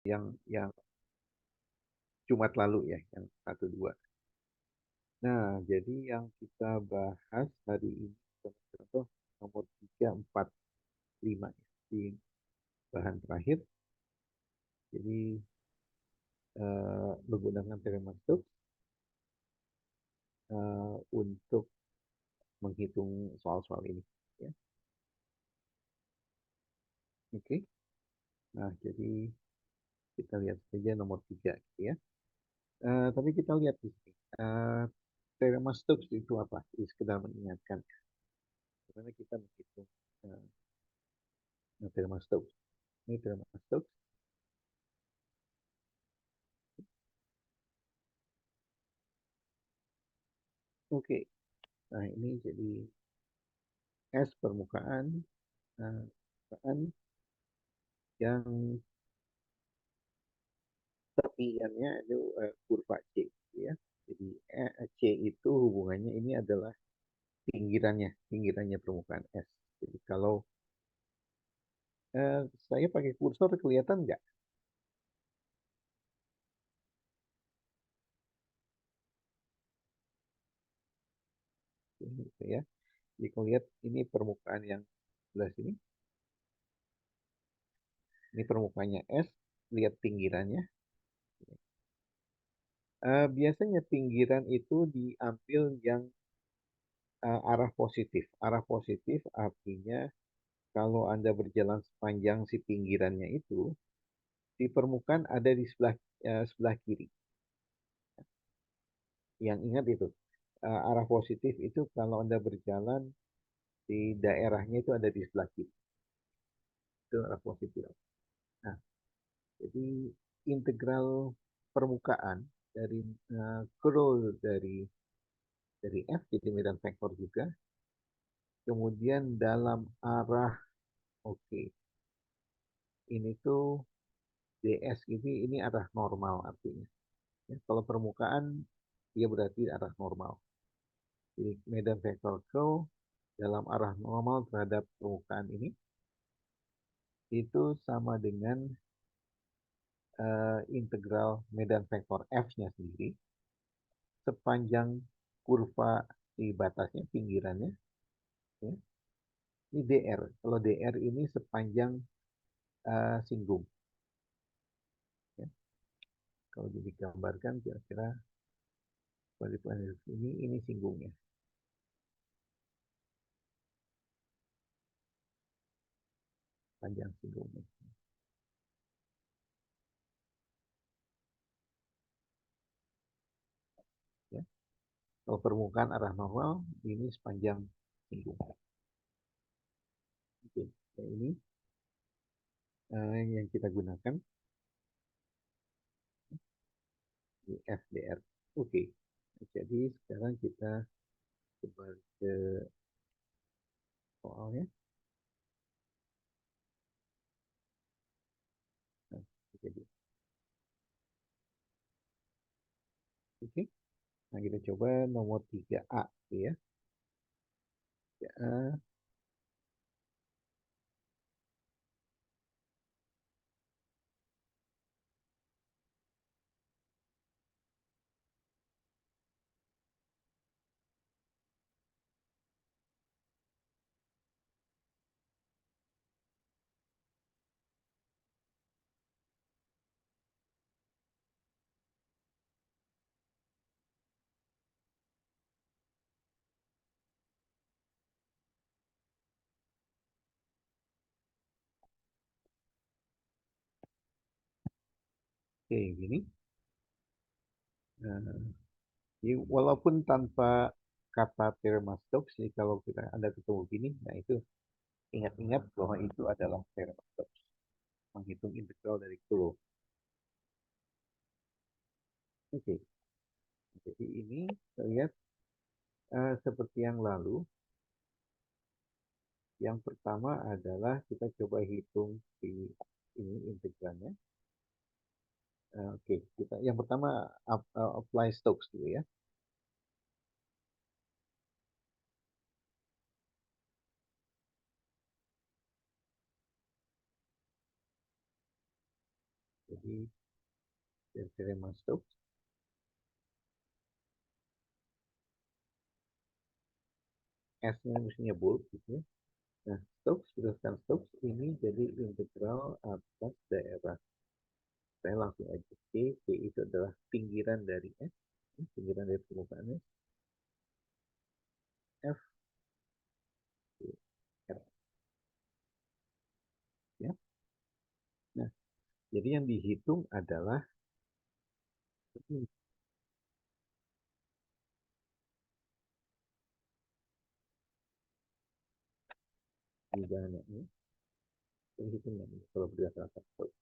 yang Jumat lalu ya, yang 1, 2. Nah, jadi yang kita bahas hari ini contoh nomor 3, 4, 5 ya, di bahan terakhir. Jadi menggunakan teori masuk untuk menghitung soal-soal ini. Ya. Oke. Nah, jadi kita lihat saja nomor 3 gitu ya. Tapi kita lihat di sini. Teorema Stokes itu apa? Ini sekedar mengingatkan. Bagaimana kita menghitung teorema Stokes. Ini teorema Stokes. Oke. Nah, ini jadi S permukaan, permukaan yang tepiannya itu kurva C. Ya. Jadi C itu hubungannya ini adalah pinggirannya permukaan S. Jadi kalau saya pakai kursor kelihatan nggak? Ini gitu ya. Jadi kalau lihat ini permukaan yang sebelah sini, ini permukaannya S, lihat pinggirannya. Biasanya pinggiran itu diambil yang arah positif. Arah positif artinya kalau Anda berjalan sepanjang si pinggirannya itu, di permukaan ada di sebelah kiri. Yang ingat itu, arah positif itu kalau Anda berjalan di daerahnya itu ada di sebelah kiri. Itu arah positif. Nah, jadi integral permukaan dari curl dari F jadi medan vektor juga. Kemudian dalam arah oke, okay, ini tuh DS ini arah normal artinya. Ya, kalau permukaan dia berarti arah normal. Jadi medan vektor curl dalam arah normal terhadap permukaan ini itu sama dengan integral medan vektor F-nya sendiri sepanjang kurva di batasnya, pinggirannya. Ya. Ini DR. Kalau DR ini sepanjang singgung. Ya. Kalau digambarkan kira-kira ini singgungnya, panjang singgungnya. Ya. Kalau permukaan arah normal, ini sepanjang singgung. Oke. Ya, ini yang kita gunakan di FDR. Oke. Jadi sekarang kita coba ke soalnya. Nah, jadi, oke. Nah, kita coba nomor 3A ya. 3A. Oke, gini. Nah, jadi walaupun tanpa kata teorema Stokes, jadi kalau kita ada ketemu gini, nah itu ingat-ingat bahwa itu adalah teorema Stokes, menghitung integral dari Coulomb. Oke, jadi ini kita lihat seperti yang lalu. Yang pertama adalah kita coba hitung di ini integralnya. Oke, kita yang pertama apply Stokes dulu ya. Jadi dari Riemann Stokes S-nya mestinya bold gitu ya. Nah, Stokes berdasarkan Stokes ini jadi integral atas daerah. Saya langsung aja P itu adalah pinggiran dari S, pinggiran dari permukaan S, F, R, ya. Nah, jadi yang dihitung adalah misalnya ini, hitungan ini kalau berdasarkan Stokes.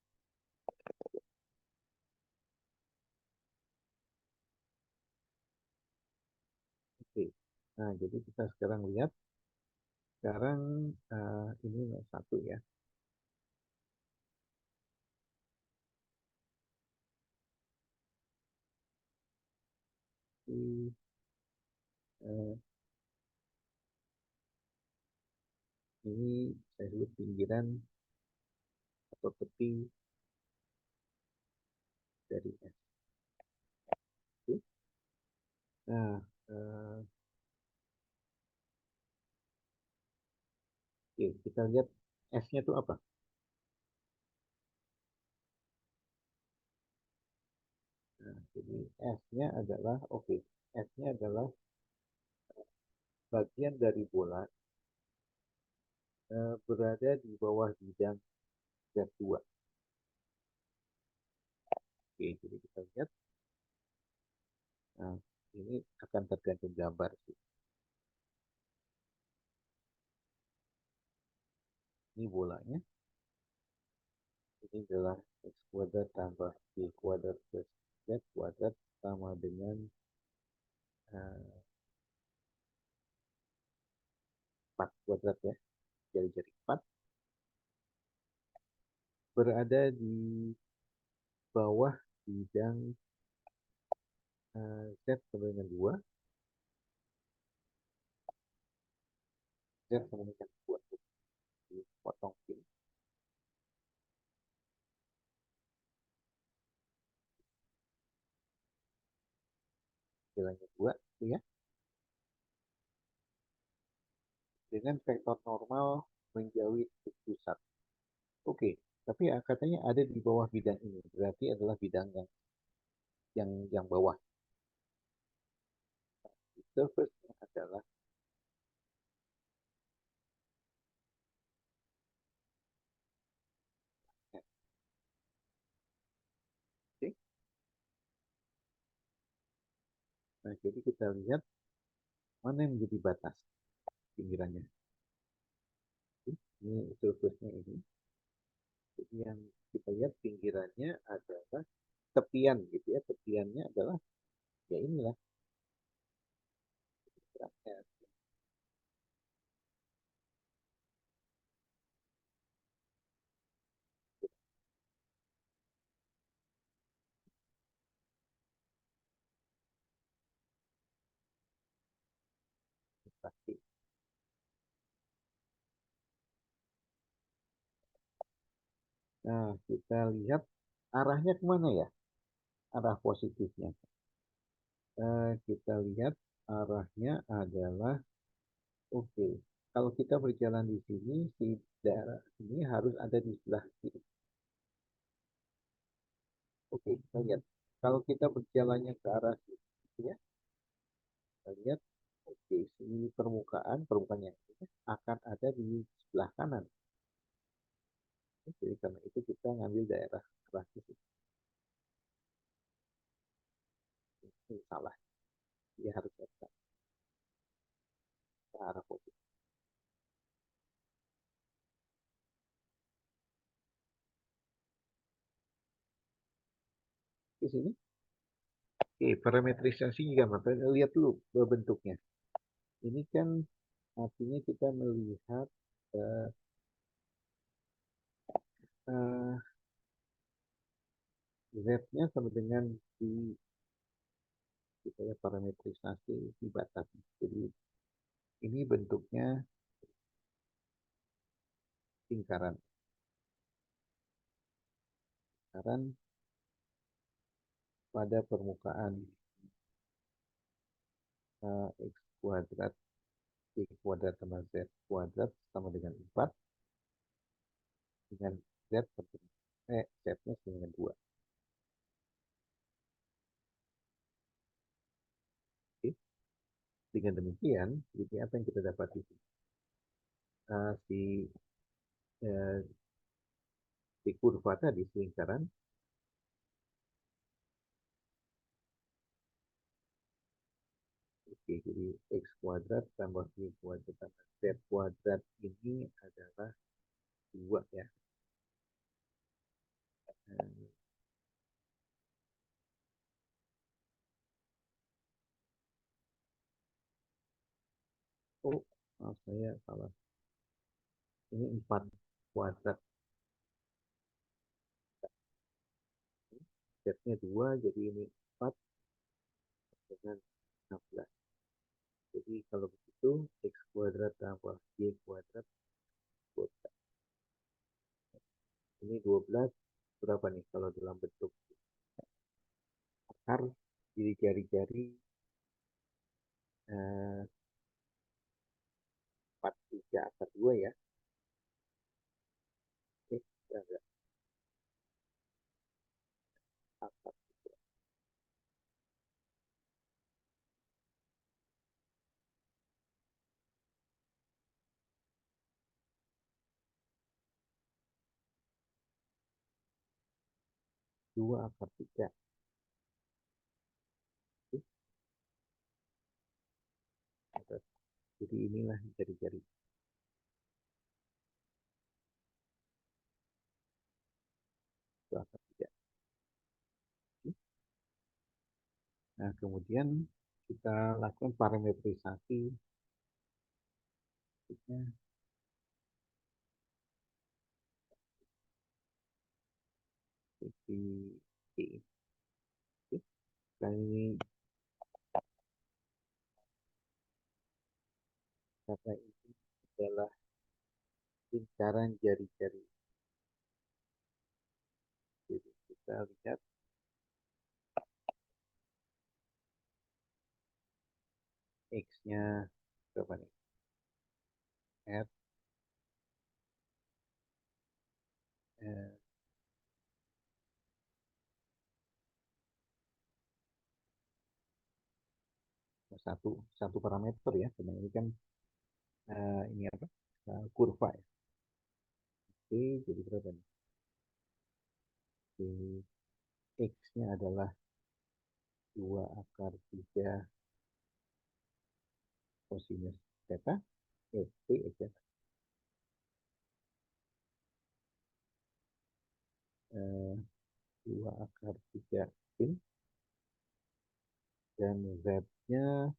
Oke. Nah, jadi kita sekarang lihat, sekarang ini satu ya. Di, uh, ini saya sebut pinggiran atau tepi dari S. Oke. Nah, oke, kita lihat S-nya itu apa? Nah, jadi S-nya adalah, oke, S-nya adalah bagian dari bola berada di bawah bidang Z2. Oke, jadi kita lihat, nah, ini akan tergantung gambar sih. Ini bolanya, ini adalah X kuadrat tambah Y kuadrat plus Z kuadrat sama dengan uh, 4 kuadrat ya, jari-jari 4, berada di bawah bidang Z sama dengan 2, Z sama dengan 2, dipotong ini, nilainya 2, ya, dengan vektor normal menjauhi titik pusat. Oke, tapi katanya ada di bawah bidang ini, berarti adalah bidang yang bawah. Surface adalah F. Oke. Nah, jadi kita lihat mana yang menjadi batas pinggirannya. Ini surface-nya ini. Jadi yang kita lihat pinggirannya adalah tepian gitu ya. Tepiannya adalah ya inilah pinggirannya. Pasti. Nah, kita lihat arahnya kemana ya? Arah positifnya. Kita lihat arahnya adalah oke. Okay. Kalau kita berjalan di sini, si daerah ini harus ada di sebelah kiri. Oke, okay, kita lihat. Kalau kita berjalannya ke arah sini, ya, kita lihat, oke, okay, sini permukaan yang ini akan ada di sebelah kanan. Jadi karena itu kita ngambil daerah arah sini. Ini salah. Dia harus ke arah positif. Di sini. Oke, okay, parametrisasi juga, lihat dulu bentuknya. Ini kan artinya kita melihat uh, uh, Z-nya sama dengan di kita ya parametrisasi di batas. Jadi ini bentuknya lingkaran. Lingkaran pada permukaan X kuadrat Y kuadrat tambah Z kuadrat sama dengan 4 dengan Z Z-nya sama dengan 2. Oke. Dengan demikian, jadi apa yang kita dapat di sini? Si, uh, si kurva tadi, si lingkaran, oke, jadi X kuadrat tambah Y kuadrat tambah Z kuadrat ini adalah 2 ya. Uh, oh, maaf saya salah. Ini 4 kuadrat. Z-nya 2, jadi ini 4 dengan 16. Jadi kalau begitu, X kuadrat tambah Y kuadrat, ini 12, berapa nih kalau dalam bentuk akar, jadi jari-jari 43 akar 2 ya. Oke, ada akar 2 akar 3. Oke, jadi inilah jari-jari 2 akar 3. Oke. Nah, kemudian kita lakukan parametrisasi. Jadi, oke. Kali ini kata ini adalah lingkaran jari-jari. Jadi kita lihat X-nya berapa nih? F eh, satu satu parameter ya. Karena ini kan ini apa? Kurva ya. Oke, jadi berapa nih? Oke, X-nya adalah 2 akar 3 kosinus theta. T X ya. 2 akar 3 sin. Dan Z-nya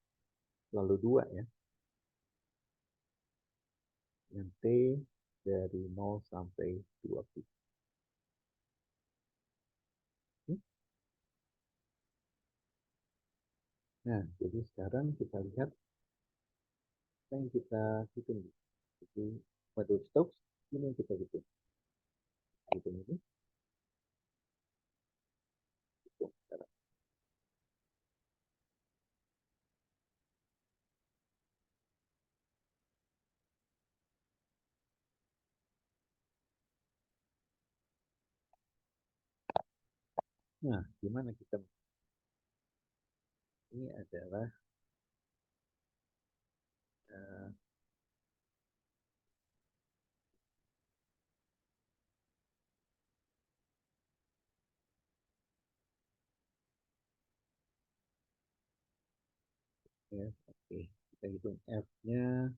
selalu 2 ya. Yang T dari 0 sampai 20. Nah, jadi sekarang kita lihat apa yang kita hitung. Jadi menurut Stokes, ini yang kita hitung. Hitung ini. Hitung sekarang. Nah, gimana kita? Ini adalah uh, F. Oke, kita hitung F-nya.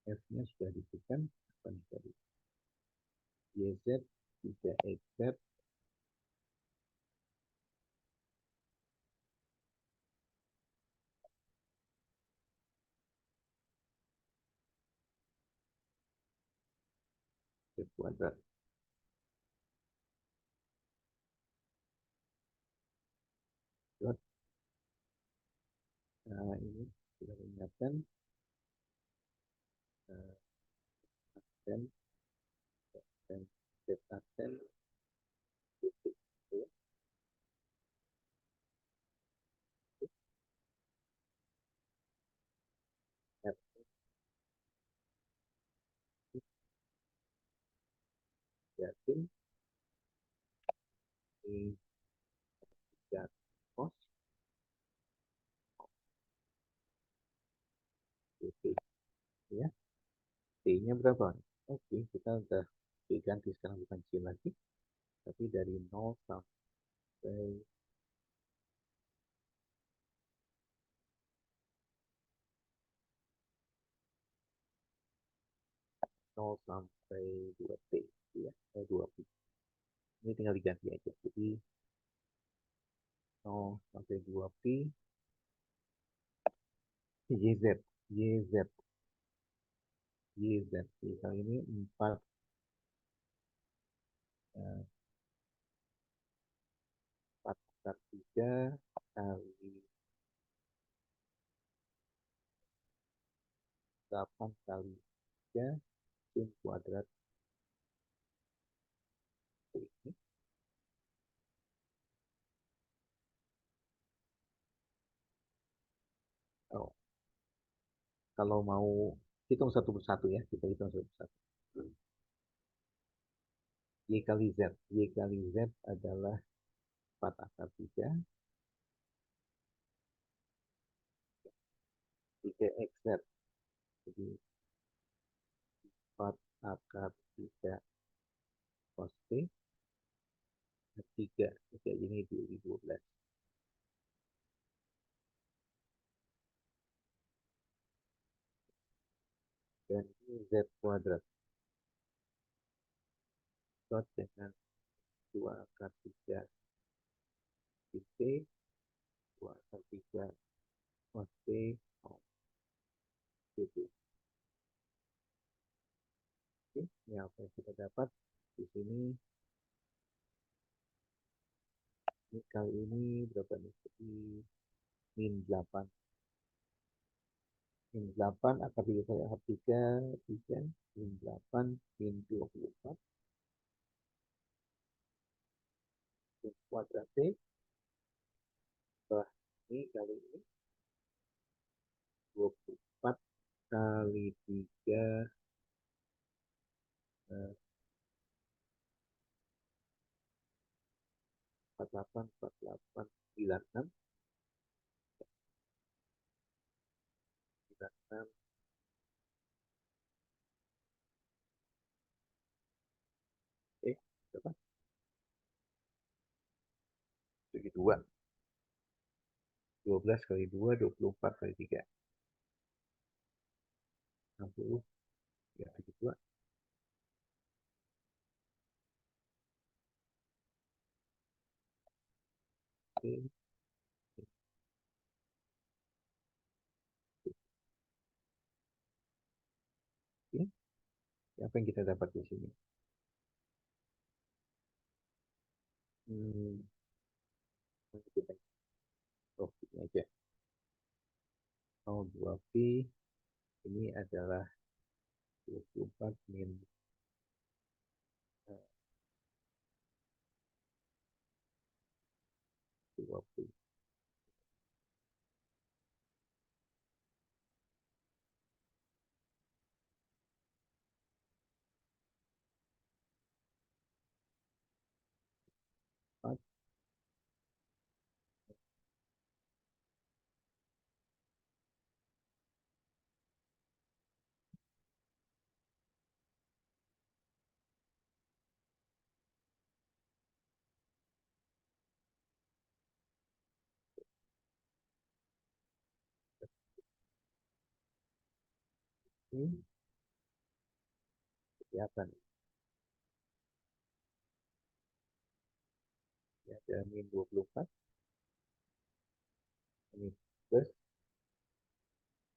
F-nya sudah diberikan. Apa nih tadi? YZ 3XZ kuadrat. Nah, ini sudah mengingatkan uh, aksen dan Z aksen titik. Ini 3 cos dt ya. T-nya berapa? Oke, kita udah diganti sekarang bukan C lagi, tapi dari 0 sampai 0 sampai 2T ya, 2pi. Ini tinggal diganti aja. Jadi 0 sampai 2pi YZ YZ YZ. Kali ini 4 4 akar 3 kali 8 kali 3 sin kuadrat ini. Oh, kalau mau hitung satu persatu ya, kita hitung satu persatu. Y kali Z. Y kali Z adalah 4 akar 3, 3XZ. Jadi 4 akar 3 cos T, 3 ini di 12. Dan ini Z kuadrat. Dot dengan 2 akar 3 di T, 2 akar 3 cos T, oh, gitu. Oke, ini apa yang kita dapat di sini? Ini kali ini berapa nih? Jadi min 8. Min 8 akar 3 kali akar 3, 3, min 8, min 24, min kuadrat T, bah, ini kali ini 24 kali 3, 48, 48, 96, 96, berapa? 72. 12 kali 2, 24 kali 3. 60, ya 72. Oke, oke. Apa yang kita dapat di sini? Hmm, kita oh, ini aja. 02pi ini adalah 24 min 20. Ini kelihatan ya, ada min 24, ini plus,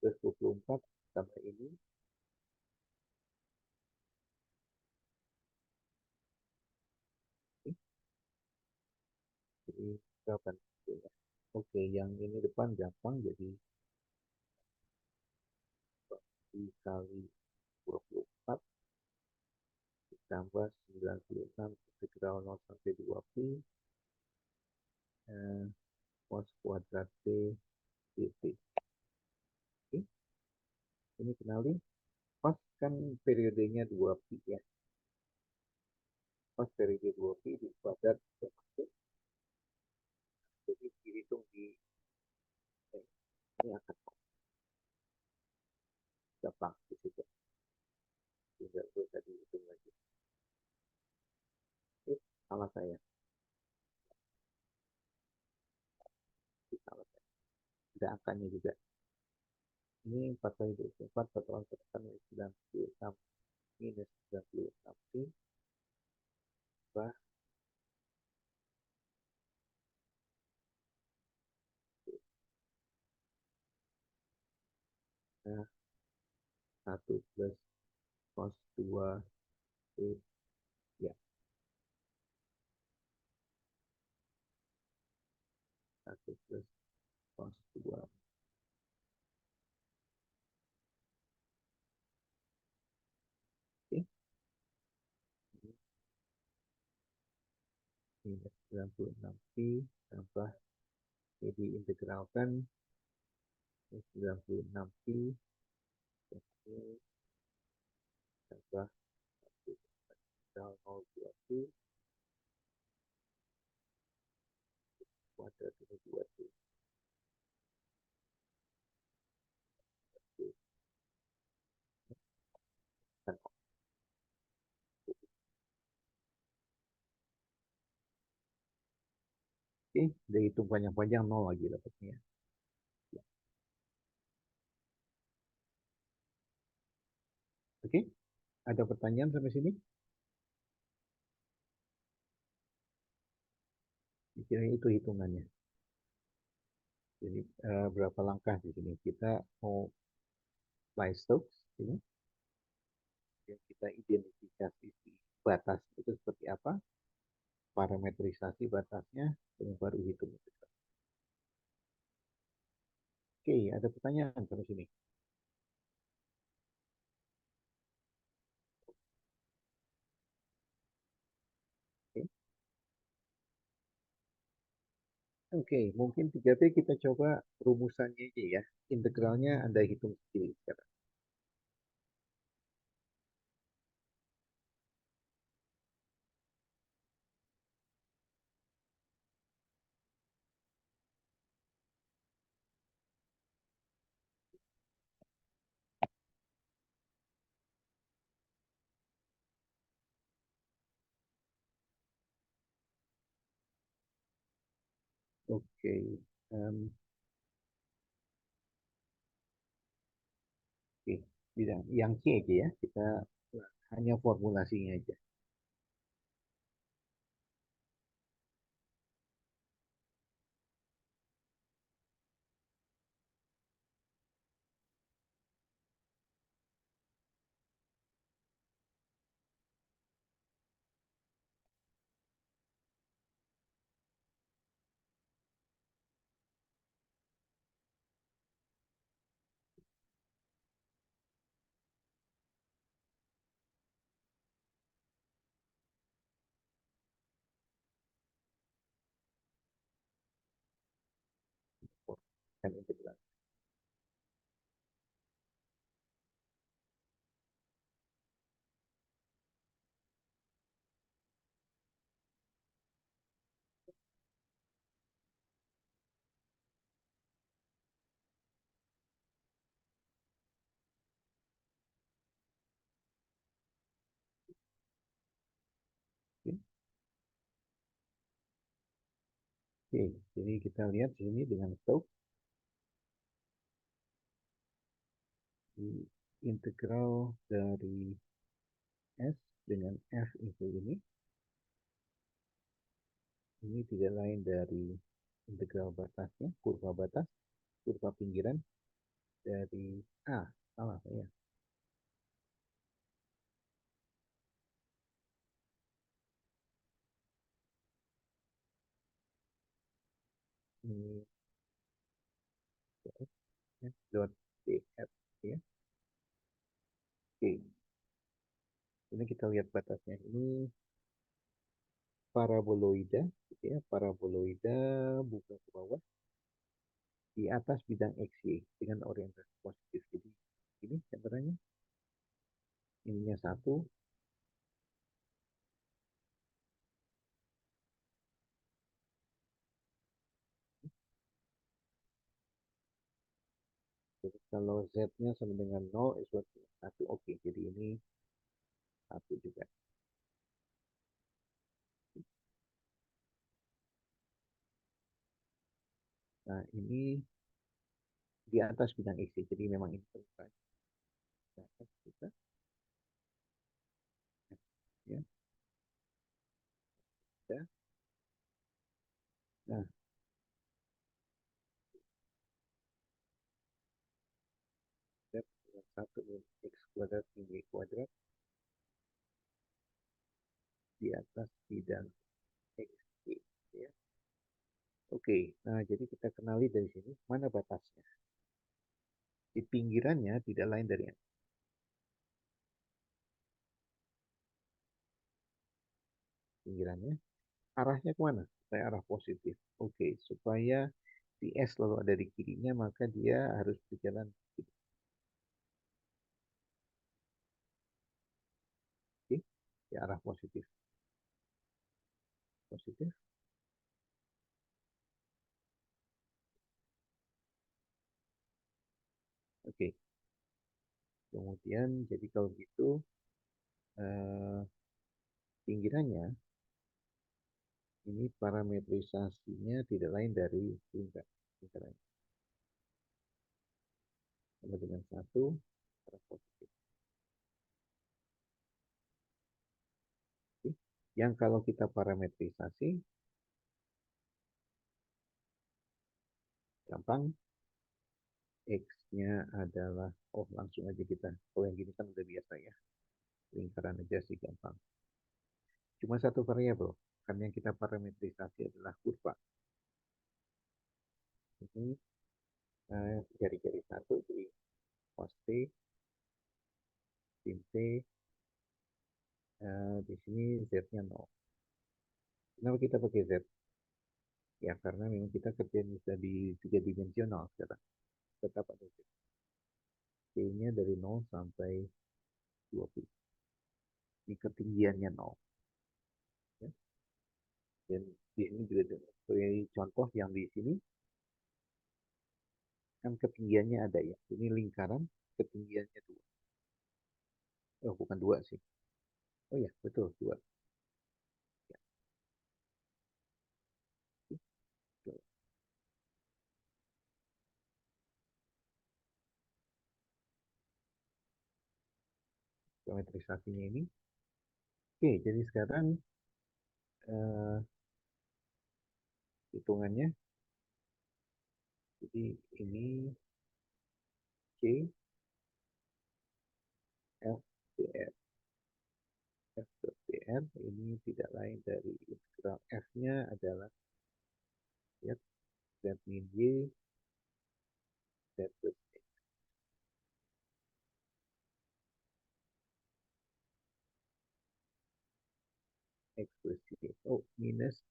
plus 24 tambah ini, jadi berapa nih? Oke, yang ini depan gampang, jadi dikali 24 ditambah 96 integral 0 sampai 2pi cos kuadrat T dt. Oke, ini kenali cos kan periodenya 2pi ya. Cos periode 2pi di kuadrat. ada angkanya juga. Ini 4 kali 24, total tekan 96 minus 96 T, bah, nah, 1 plus cos 2 T, ya, 1 plus cos 2. Oke, minus 96 T, tambah, jadi integralkan 96 T, tambah 0,2 T, kuadrat ini 2 T. Oke, udah hitung panjang-panjang nol lagi dapatnya. Oke, ada pertanyaan sampai sini? Kira itu hitungannya. Jadi berapa langkah di sini? Kita mau fly Stokes ini, yang kita identifikasi si batas itu seperti apa, parametrisasi batasnya, dan baru hitung. Oke, ada pertanyaan sampai sini? Oke, oke, mungkin 3T kita coba rumusannya aja ya. Integralnya Anda hitung sendiri sekarang. Oke, em, oke, bidang yang C aja ya. Kita hanya formulasinya aja. Kan integral. Oke, oke, jadi kita lihat di sini dengan Stokes di integral dari S dengan F itu ini tidak lain dari integral batasnya, kurva pinggiran dari A, salah ya. Ini F dot df ya. Oke, ini kita lihat batasnya ini paraboloida, gitu ya, paraboloida buka ke bawah di atas bidang XY dengan orientasi positif. Jadi ini gambarannya, ininya satu. Jadi kalau Z-nya sama dengan 0, is equal to 1. Oke, jadi ini satu juga. Nah, ini di atas bidang X. Jadi memang ini permukaan. Nah, X kita, ya, ya. Nah, Z dengan 1 min X kuadrat min Y kuadrat di atas bidang X. Ya. Oke, nah jadi kita kenali dari sini mana batasnya. Di pinggirannya tidak lain dari pinggirannya. Arahnya kemana? Supaya arah positif. Oke, supaya si S selalu ada di kirinya, maka dia harus berjalan oke, di arah positif. Positif. Oke. Kemudian jadi kalau gitu eh, pinggirannya ini parametrisasinya tidak lain dari lingkaran sama dengan satu arah positif. Oke. Yang kalau kita parametrisasi gampang X-nya adalah langsung aja kita. Kalau yang gini kan udah biasa ya. Lingkaran aja sih gampang. Cuma satu variabel. Kan yang kita parametrisasi adalah kurva. Ini jari-jari satu jadi cos T, sin T, di sini Z-nya 0. Kenapa kita pakai Z? Ya karena memang kita kerja bisa di tiga dimensional sekarang. Tetap ada Z. T-nya dari 0 sampai 2pi. Ini ketinggiannya 0. Ya. Dan di sini juga sebagai contoh yang di sini kan ketinggiannya ada ya. Ini lingkaran ketinggiannya 2. Oh bukan 2 sih. Oh ya betul 2. Ya. Geometrisasinya ini. Oke, jadi sekarang eh, hitungannya. Jadi ini C F dr. F dr ini tidak lain dari integral F-nya adalah ya, Z min Y, Z plus X plus Y. Oh, minus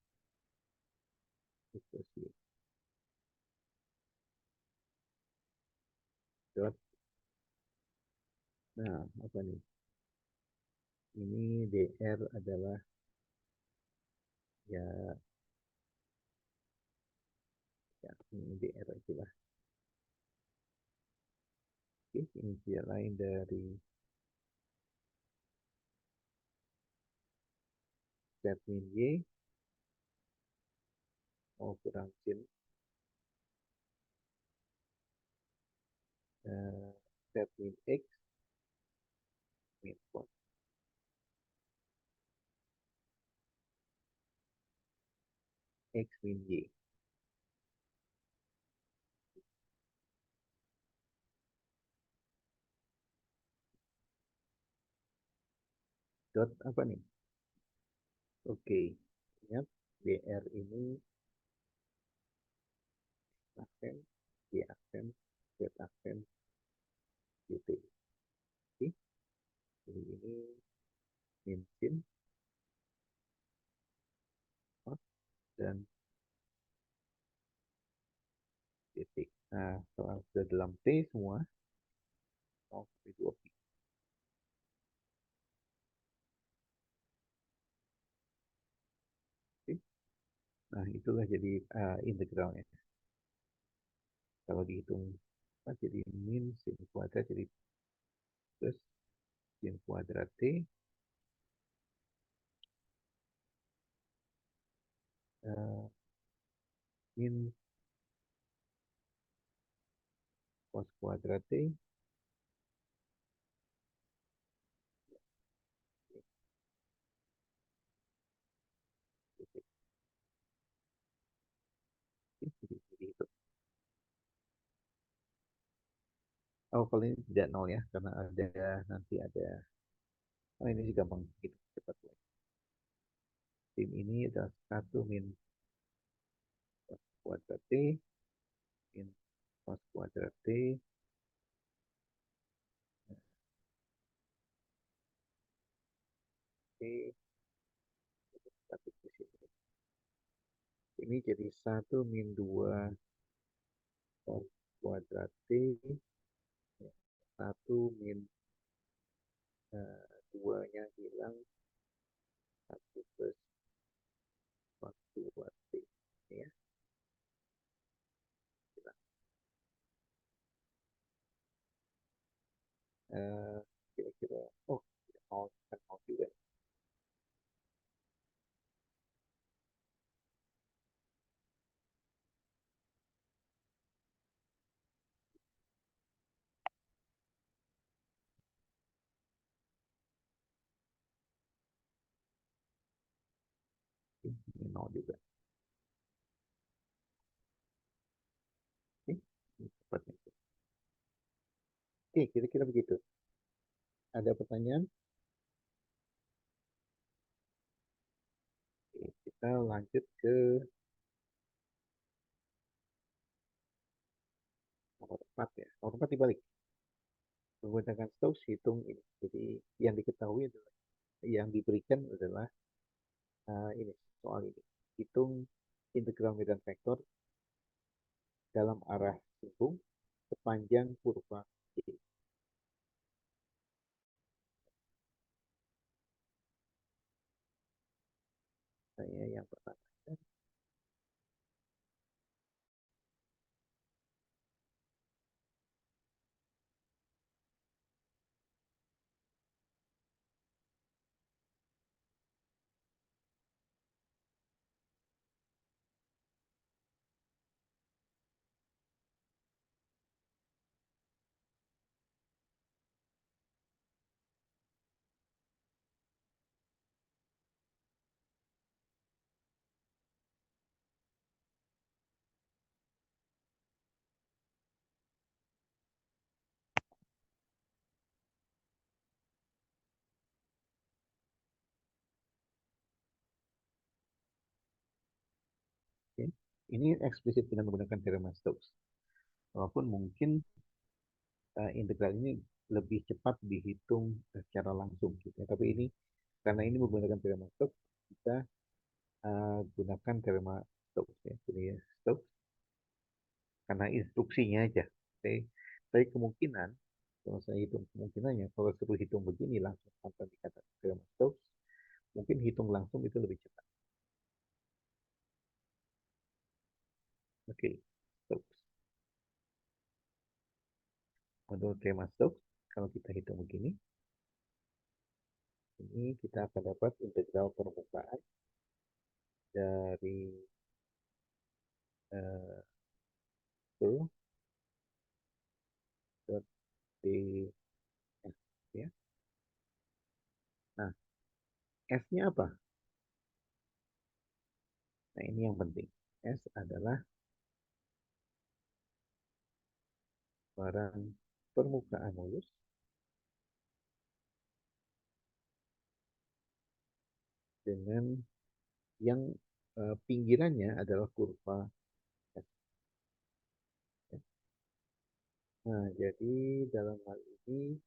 X plus Y. Dot. Nah, apa nih? Ini dr adalah ya, ya ini dr aja lah. Oke, ini tidak lain dari Z min Y mau kurang sin Z min X min cos X min Y. Dot apa nih? Oke, ingat dr ini aksen, y aksen, z aksen, dt. Oke, jadi ini min sin cos dan dt. Nah, kalau sudah dalam T semua, 0 sampai 2pi. Oke. Nah, itulah jadi integralnya. Kalau dihitung, jadi min sin kuadrat jadi plus sin kuadrat T uh, min Pos kuadrat T. Jadi itu. Oh, kalau ini tidak nol ya, karena ada nanti ada. Oh, ini juga gampang gitu cepat. Tim ini adalah 1 min cos kuadrat T min cos kuadrat T T tapi di sini. Ini jadi 1 min 2 cos kuadrat T 1 min 2-nya hilang 1 plus cos 2T ini ya. Kira-kira oh nol kan nol juga. Ini nol juga. Oke, ini oke, kira-kira begitu. Ada pertanyaan? Oke, kita lanjut ke nomor 4 ya. Nomor 4 dibalik. Menggunakan Stokes hitung ini. Jadi yang diketahui adalah yang diberikan adalah ini soal ini. Hitung integral medan vektor dalam arah singgung sepanjang kurva Y. Saya yang pertama. Oke. Ini eksplisit tidak menggunakan teorema Stokes. Walaupun mungkin integral ini lebih cepat dihitung secara langsung gitu ya. Tapi ini karena ini menggunakan teorema Stokes, kita gunakan teorema Stokes ya. Jadi ya, Stokes karena instruksinya aja. Tapi kemungkinan kalau saya hitung kemungkinannya kalau suruh hitung begini langsung tanpa dikata teorema Stokes, mungkin hitung langsung itu lebih cepat. Oke, Stokes. Menurut teorema Stokes, kalau kita hitung begini, ini kita akan dapat integral permukaan dari eh, itu dot df ya. Nah, S-nya apa? Nah, ini yang penting. S adalah barang permukaan mulus dengan yang pinggirannya adalah kurva S. Nah, jadi dalam hal ini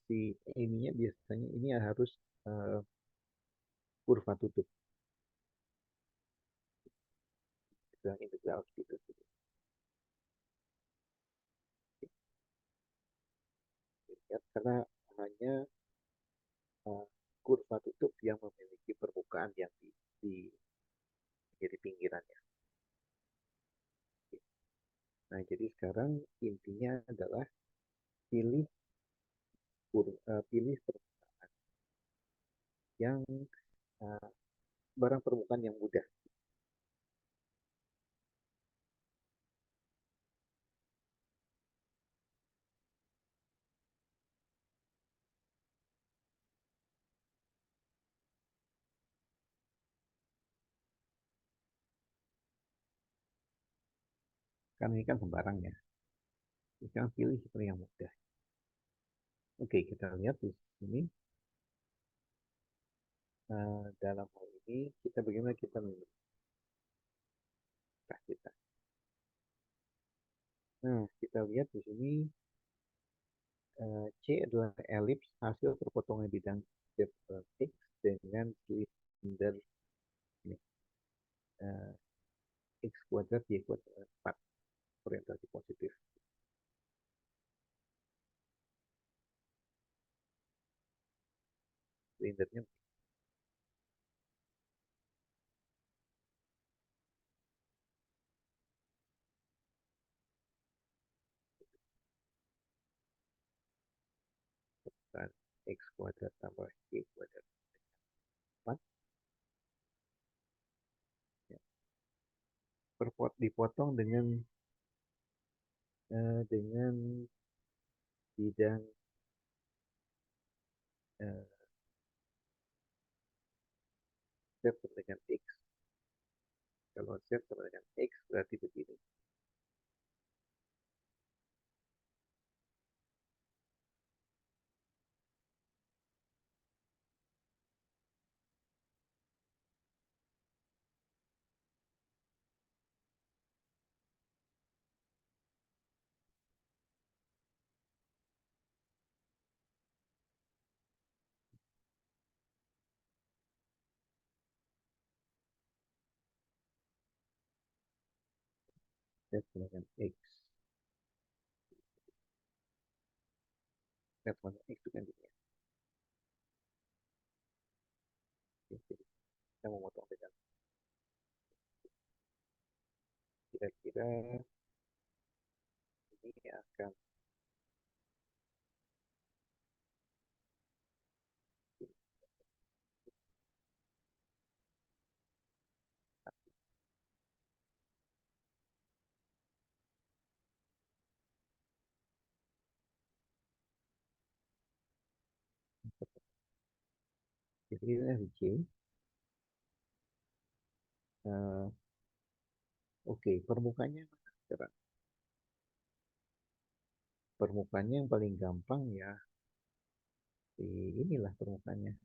si ininya biasanya ini harus eh, kurva tutup. Integral gitu. Karena hanya uh, kurva tutup yang memiliki permukaan yang di jadi pinggirannya. Nah, jadi sekarang intinya adalah pilih pilih permukaan yang uh, barang permukaan yang mudah. Kan ini kan sembarang ya. Sekarang pilih yang mudah. Oke, kita lihat di sini. Dalam hal ini, kita bagaimana kita memilih kita. Nah, kita lihat di sini C adalah elips hasil perpotongan bidang X dengan silinder ini, uh, X kuadrat Y kuadrat 4 orientasi positif. Silindernya bukan X kuadrat tambah Y kuadrat 4. Ya. Dipotong dengan bidang uh, Z sama dengan X. Kalau Z sama dengan X berarti begini. Z sama dengan X. Z sama dengan X itu kan gitu ya. Jadi kita memotong dengan kira-kira ini akan jadi ini dari C. Uh, Oke, permukaannya mana sekarang? Permukaannya yang paling gampang ya, inilah permukaannya.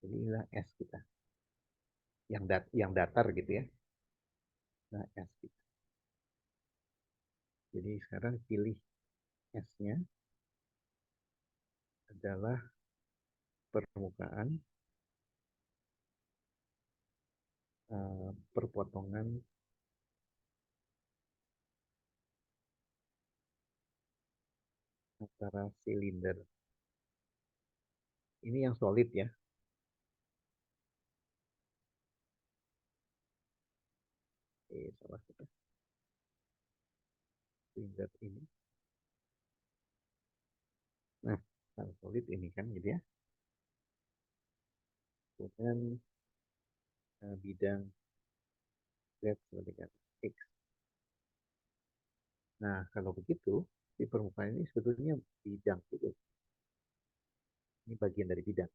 Jadi inilah S kita, yang datar gitu ya. Nah, S kita. Jadi sekarang pilih S-nya adalah permukaan perpotongan antara silinder. Ini yang solid ya. Salah kita. Silinder ini. Nah, yang solid ini kan gitu ya. Kemudian bidang Z dengan X. Nah, kalau begitu, di permukaan ini sebetulnya bidang itu. Ini bagian dari bidang.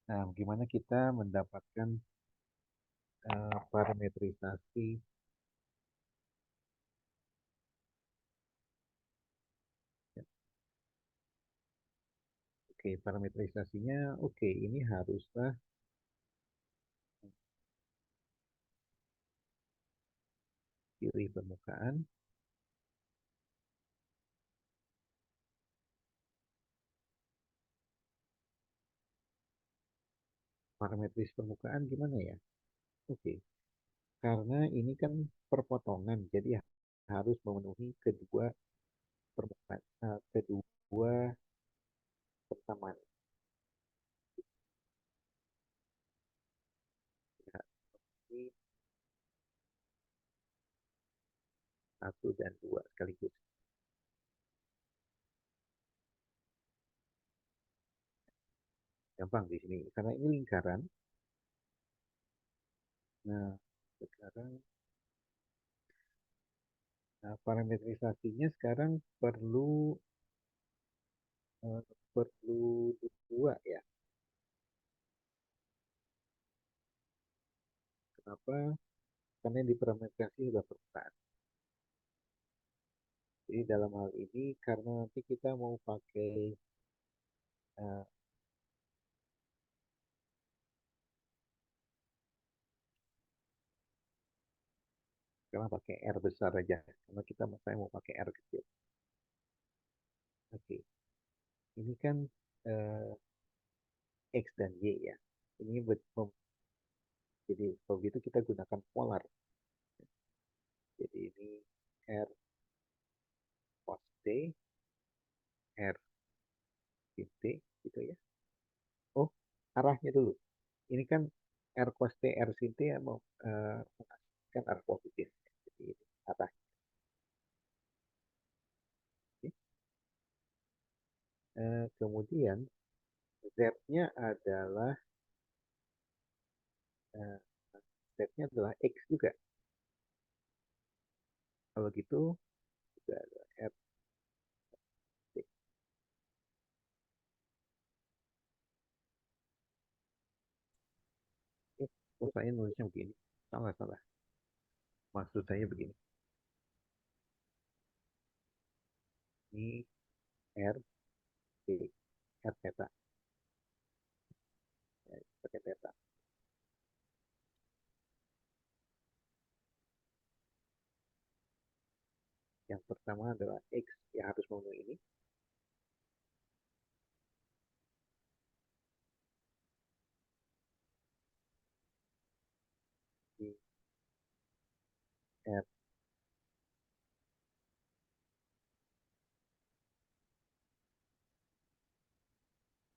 Nah, gimana kita mendapatkan parametrisasi. Ya, oke, parametrisasinya oke, ini haruslah pilih permukaan. Parametris permukaan gimana ya? Oke, karena ini kan perpotongan, jadi harus memenuhi kedua permukaan, kedua persamaan. Ya, ini 1 dan 2 sekaligus. Gampang di sini, karena ini lingkaran. Nah, sekarang Nah, parametrisasinya sekarang eh, perlu dua ya. Kenapa? Karena yang diparameterisasi sudah permukaan. Jadi dalam hal ini karena nanti kita mau pakai eh, karena pakai R besar aja. Karena saya mau pakai R kecil. Oke, ini kan eh, X dan Y ya. Ini jadi kalau gitu kita gunakan polar. Jadi ini R cos T, R sin T gitu ya. Oh, arahnya dulu. Ini kan R cos T, R sin T ya, mau menghasilkan arah positif. Jadi ini arah. Kemudian Z-nya adalah eh, Z-nya adalah X juga. Kalau gitu juga ada R. Oh, saya nulisnya begini. Salah, salah. Maksud saya begini. Ini R, T, R theta. Ya, pakai theta. Yang pertama adalah X yang harus memenuhi ini. Di R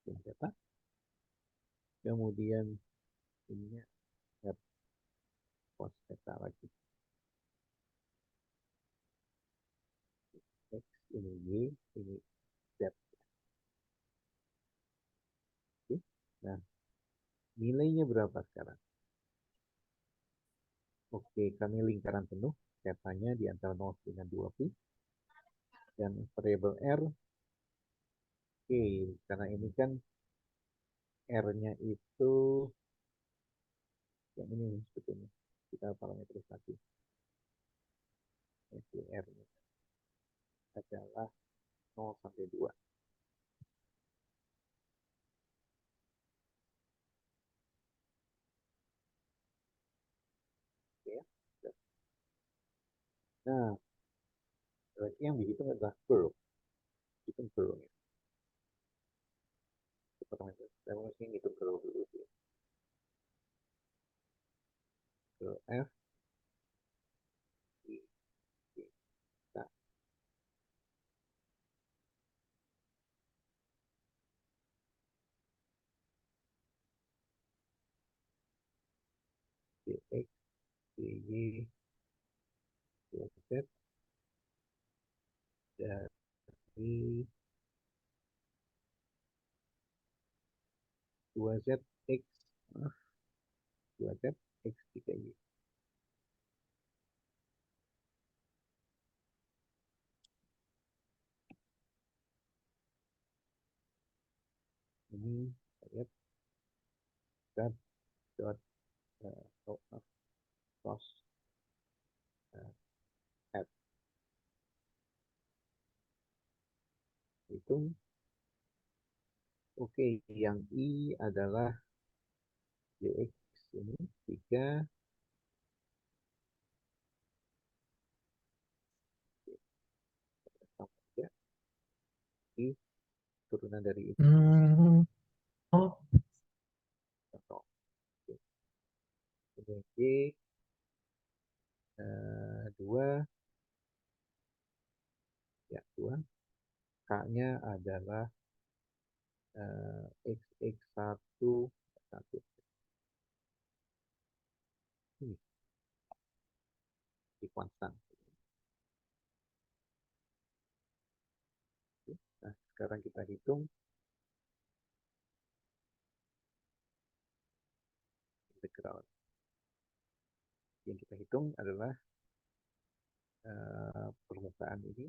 sin theta. Kemudian ininya R cos theta lagi. X ini Y, ini Z. Oke. Nah, nilainya berapa sekarang? Oke, kami lingkaran penuh. Tetanya di antara 0 dengan 2 pi. Dan variabel R, oke, karena ini kan R-nya itu yang ini sebetulnya. Kita parametrisasi. Itu R-nya adalah 0 sampai 2. Oke, ya. Nah, berarti yang dihitung adalah curve. Itu curve. Ya. Saya mesti ngitung curve dulu sih. Curve F, I, I, K, X, Y, Z, dari 2Z, X, 2Z, X, 3Y. Ini lihat Z dot cos F. Hitung. Oke, yang I adalah YX ini 3 tambah 3 I turunan dari ini. Hmm. Oh, Contoh. Kemudian Y 2 ya 2. K-nya adalah XX1 1. Ini di konstan. Nah, sekarang kita hitung integral. Yang kita hitung adalah permukaan ini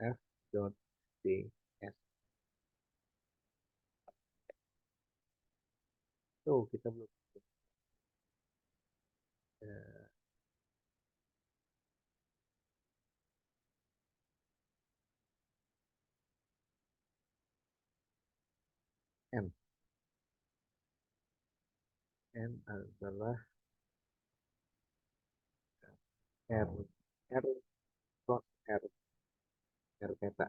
f dot ds. Tuh kita belum eh, n adalah r r cross r theta.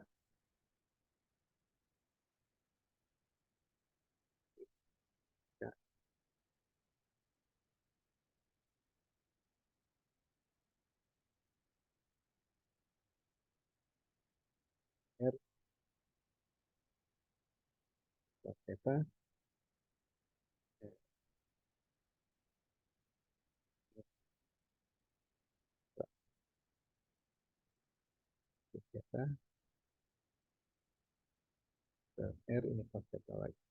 Ya, r cross theta eh, cross theta dan r ini cross theta lagi.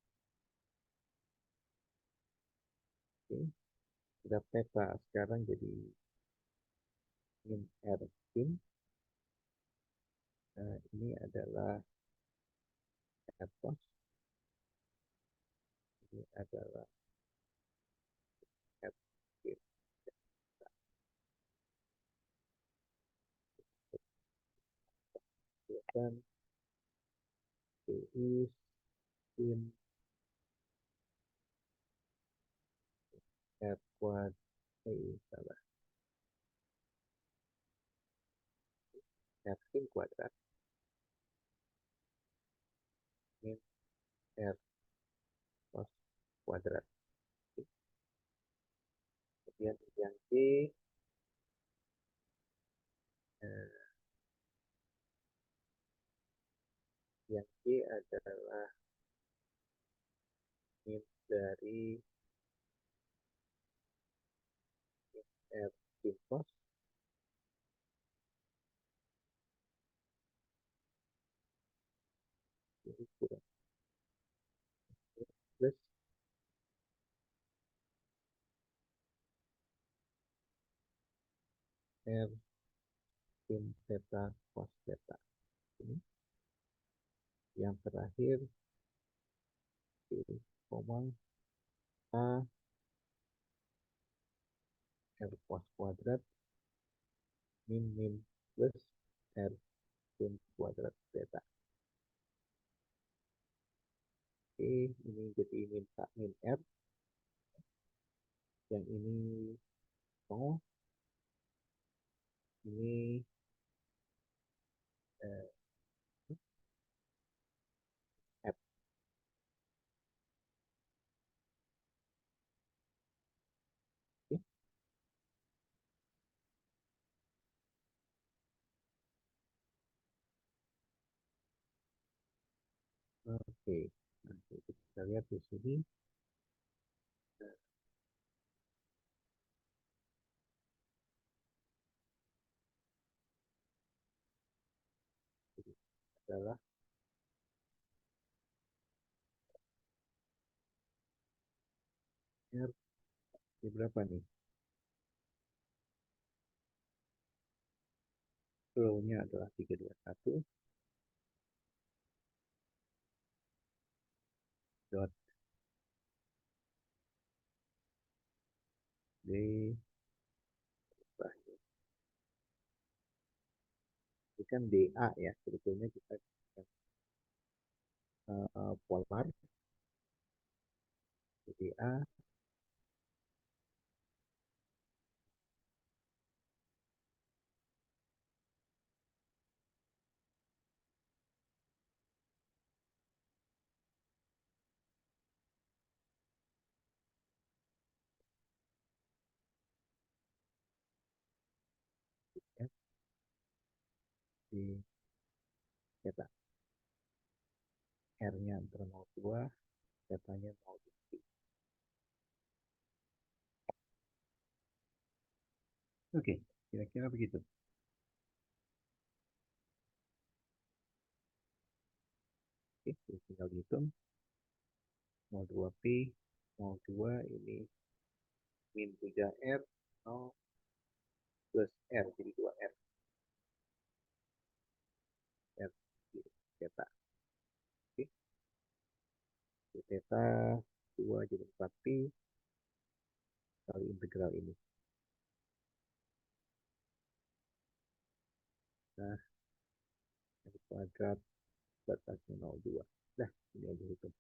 Oke, sudah theta sekarang jadi min r sin. Ini adalah r cos, ini adalah r sin. Dan pi sin r kuadrat, salah, r sin kuadrat min r cos kuadrat. Kemudian yang C, eh, yang C adalah min dari r sin cos ini kurang plus r sin theta cos theta. Ini yang terakhir di koma a r cos kuadrat min min plus r sin kuadrat theta. Oke, ini jadi min r, yang ini 0, ini eh, f. Oke, oke. Nanti kita lihat di sini. Nah, ini adalah r, ini berapa nih? Flow-nya adalah 321 dot d. Ini kan DA ya, sebetulnya kita polar, DA ya, di theta. R-nya antara 02, theta-nya 02. Oke, kira-kira begitu. Oke, tinggal dihitung. 02P, 02 ini min 3R, nol plus R, jadi 2R. R theta. Oke. Theta 2 jadi 4pi kali integral ini. Nah, R kuadrat batasnya 0,2. Nah, ini aja hitung.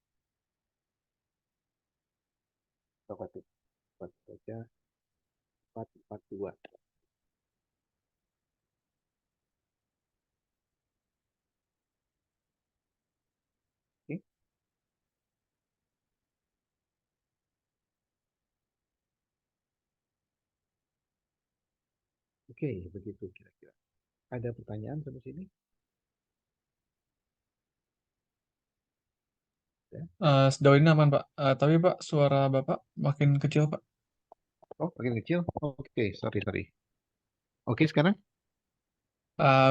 Berapa tuh? 4 saja. 442. Oke. Oke, begitu kira-kira. Ada pertanyaan sampai sini? Ya. Sejauh ini aman, Pak. Tapi Pak, suara Bapak makin kecil, Pak. Oh, makin kecil? Oke, sorry, sorry. Oke, sekarang?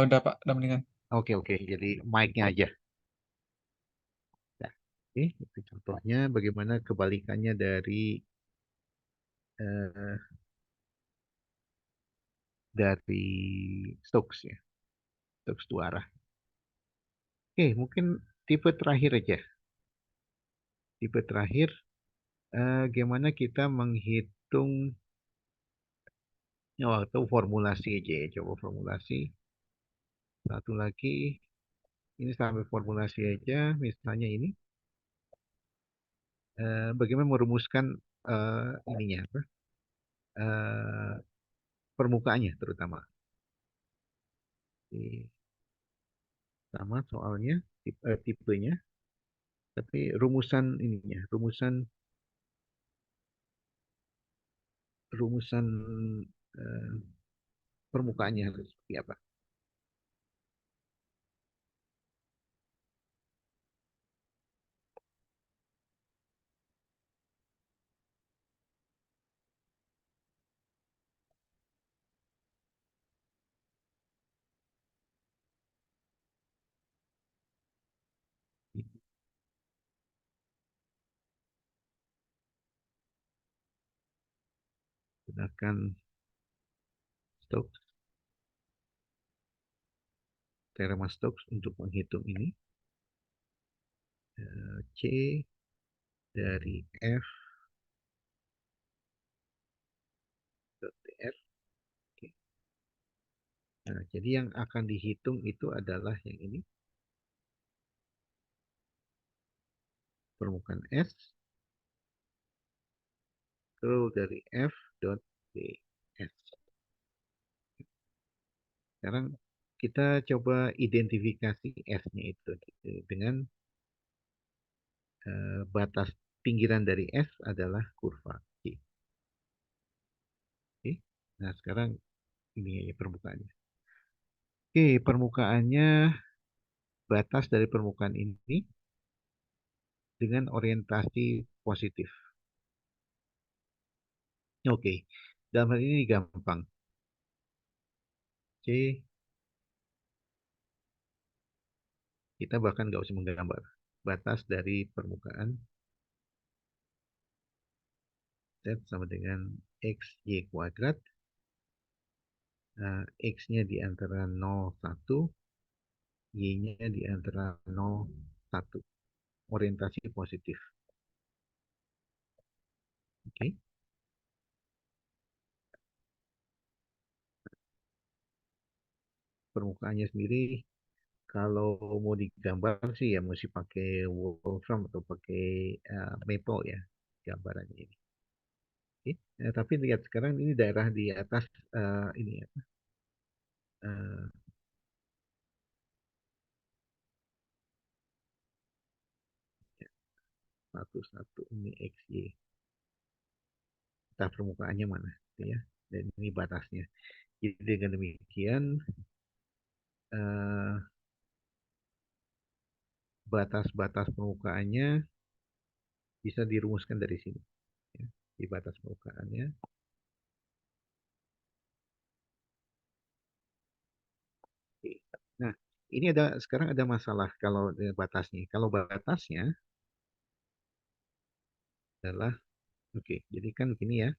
Udah, Pak. Udah mendingan. Oke, oke. Jadi mic-nya aja. Nah, oke, itu contohnya bagaimana kebalikannya eh, dari Stokes ya. Stokes dua arah. Oke, mungkin tipe terakhir aja. Tipe terakhir, gimana kita menghitung atau formulasi aja ya. Coba formulasi. Satu lagi, ini sampai formulasi aja. Misalnya ini, bagaimana merumuskan ininya, apa? Eh, permukaannya terutama. Oke, sama soalnya, tipenya, tapi rumusan ininya, rumusan rumusan eh, permukaannya harus seperti apa. Gunakan Stokes, teorema Stokes untuk menghitung ini. C dari F dot TR. Oke. Nah, jadi yang akan dihitung itu adalah yang ini, permukaan S, curl dari F dot DS. Sekarang kita coba identifikasi S-nya itu dengan batas pinggiran dari S adalah kurva C. Oke. Nah, sekarang ini ya permukaannya. Oke, permukaannya, batas dari permukaan ini dengan orientasi positif. Oke, dalam hal ini gampang. C, kita bahkan nggak usah menggambar. Batas dari permukaan Z sama dengan XY kuadrat. Nah, X-nya di antara 0, 1, Y-nya di antara 0, 1. Orientasi positif. Oke. Permukaannya sendiri kalau mau digambar sih ya mesti pakai Wolfram atau pakai Maple ya gambarannya ini. Oke. Tapi lihat sekarang ini daerah di atas ini ya, eh, satu satu ini XY. Entah permukaannya mana, gitu ya. Dan ini batasnya. Jadi dengan demikian eh, batas-batas permukaannya bisa dirumuskan dari sini. Ya. Di batas permukaannya. Oke. Nah, ini sekarang ada masalah kalau batasnya. Kalau batasnya adalah, oke, jadi kan gini ya.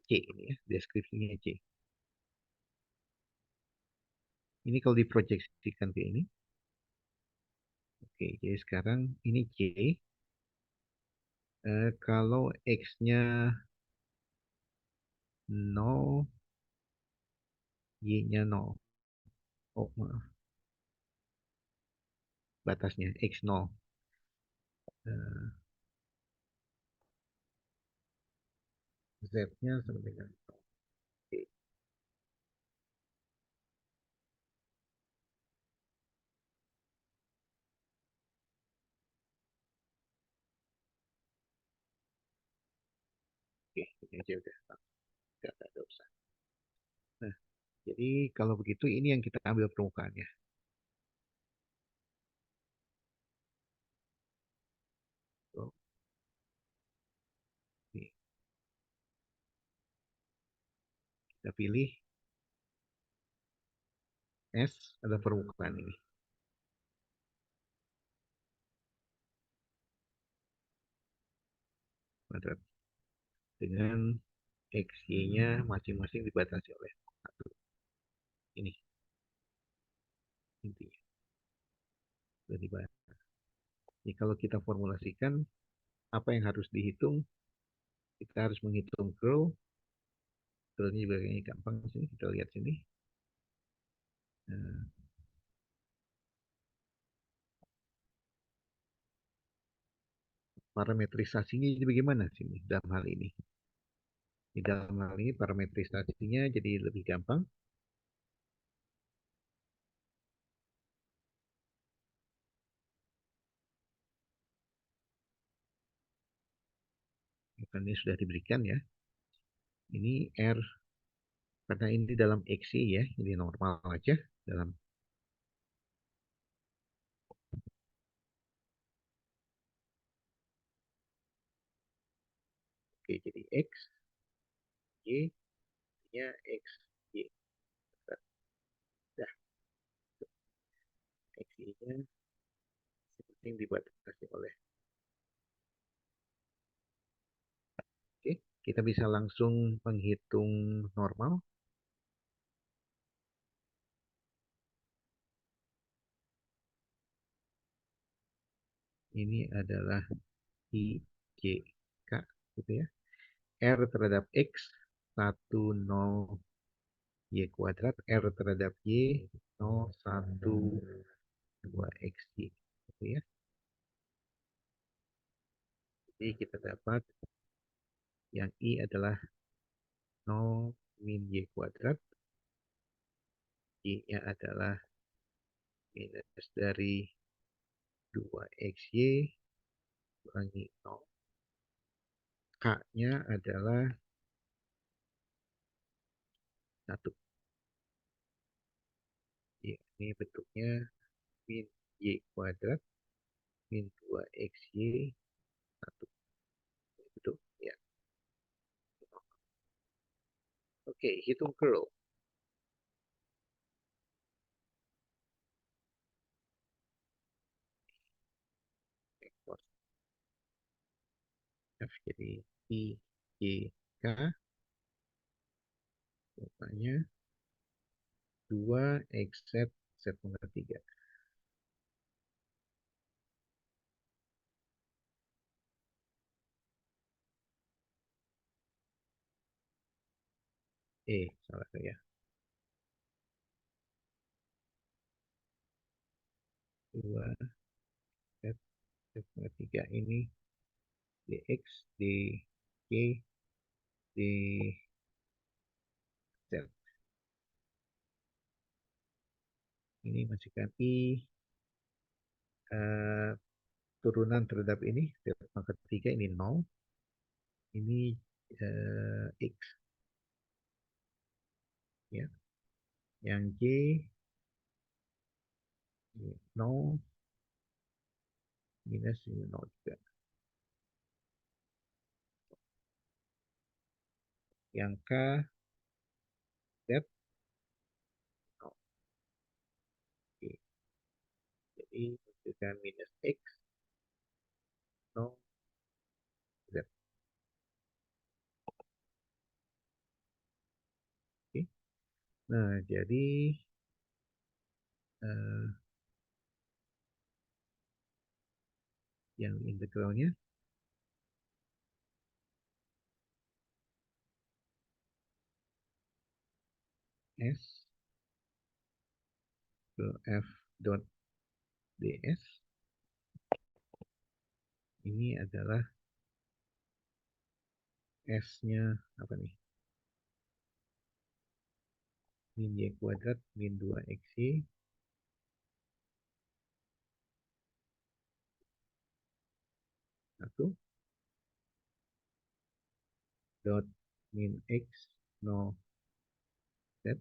C ini ya, deskripsinya C. Ini kalau diproyeksikan ke ini. Oke, jadi sekarang ini C. Kalau X-nya 0, Y-nya 0. Oh, maaf, batasnya X 0. Eh, Z-nya sama dengan 0. Oke, oke, ini aja udah. Nggak ada usah. Nah, jadi kalau begitu ini yang kita ambil permukaannya. So, ini kita pilih S ada permukaan ini. Kuadrat. Dengan X, Y-nya masing-masing dibatasi oleh satu. Ini intinya. Sudah dibahas. Jadi kalau kita formulasikan apa yang harus dihitung, kita harus menghitung curl. Curl-nya juga kayaknya gampang sih. Kita lihat sini. Nah, parametrisasinya jadi bagaimana sini dalam hal ini? Di dalam hal ini parametrisasinya jadi lebih gampang. Karena ini sudah diberikan ya. Ini R, karena ini dalam XY ya, ini normal aja dalam. Oke, jadi X, Y, nya X, Y. Dah, X, Y-nya yang dibatasi oleh. Oke, kita bisa langsung menghitung normal. Ini adalah I, J, K, gitu ya. R terhadap X, 10 Y kuadrat, R terhadap Y, 0, 1, 2 X, Y. Gitu ya. Jadi kita dapat yang I adalah 0 min Y kuadrat, Y-nya adalah minus dari 2XY kurangi 0. K-nya adalah 1. Ini bentuknya min Y kuadrat min 2XY 1. Betul? Ya. Oke, hitung curl. F jadi I, Y, K. Rupanya 2 X Z, Z pangkat 3. Salah saya. 2 Z, Z pangkat 3 ini DX, DY, DZ. Ini masukkan I, eh, turunan terhadap ini, pangkat 3 ini 0. Ini X. Ya. Yang Y, 0, minus ini 0 juga. Yang K, Z, 0. Oke. Jadi masukkan minus X, 0, Z. Nah, jadi eh, yang integralnya S ke F dot ds ini adalah S-nya apa nih? Min Y kuadrat min 2XY satu dot min X no Z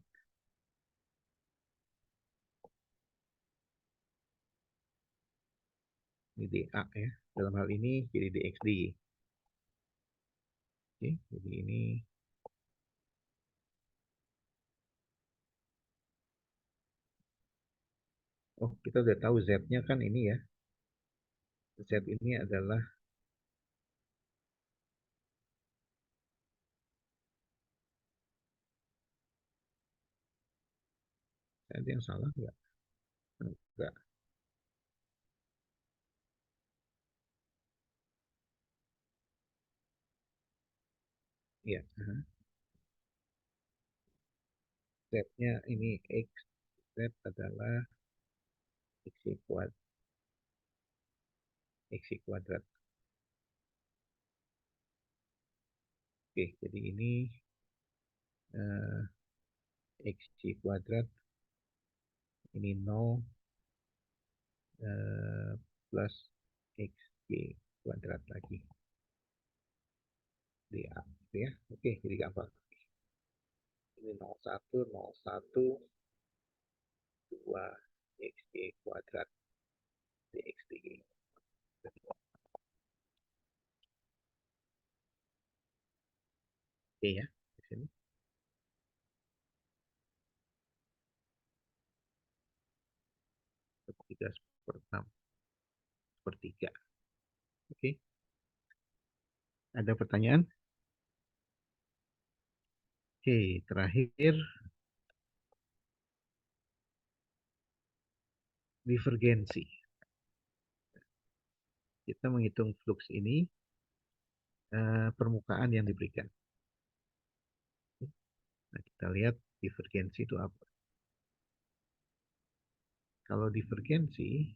ini dA ya. Dalam hal ini jadi dxd. Oke, jadi ini oh kita udah tahu Z-nya kan ini ya. Z ini adalah ada yang salah nggak? Enggak. Iya. Z-nya ini X. Z adalah X kuadrat. X kuadrat. Oke, jadi ini X kuadrat. Ini 0 plus X kuadrat lagi. DA. Gitu ya. Oke, jadi gampang. Ini 01, 01, 2 X kuadrat dx. Oke ya, di sini 3 per 6 per 3. Oke, ada pertanyaan? Oke, terakhir divergensi. Kita menghitung flux ini permukaan yang diberikan. Nah, kita lihat divergensi itu apa. Kalau divergensi,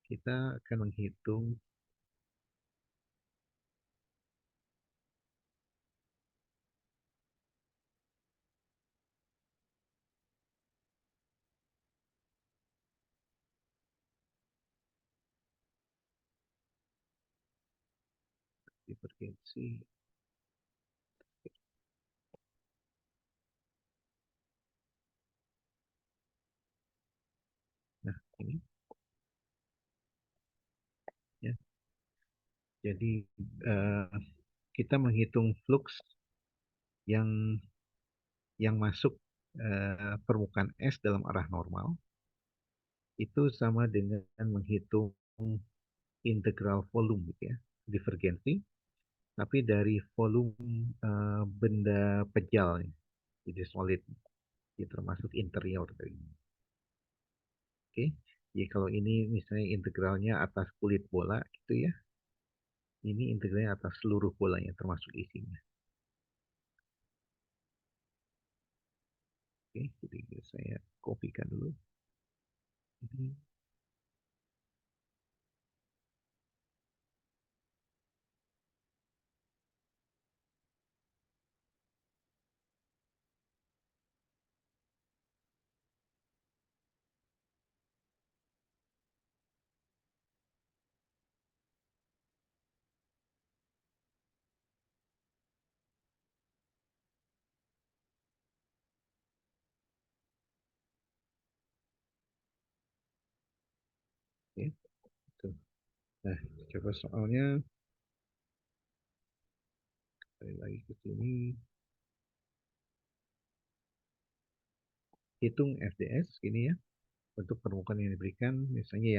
kita akan menghitung divergensi. Nah, ini ya. Jadi eh, kita menghitung flux yang masuk permukaan es dalam arah normal itu sama dengan menghitung integral volume gitu ya, divergensi, tapi dari volume benda pejal, jadi solid, jadi termasuk interior tadi. Oke, jadi kalau ini misalnya integralnya atas kulit bola gitu ya, ini integralnya atas seluruh bolanya termasuk isinya. Oke, jadi saya kopikan dulu. Ini, ya, tuh. Nah, coba soalnya kembali lagi ke sini. Hitung FDS ini ya untuk permukaan yang diberikan, misalnya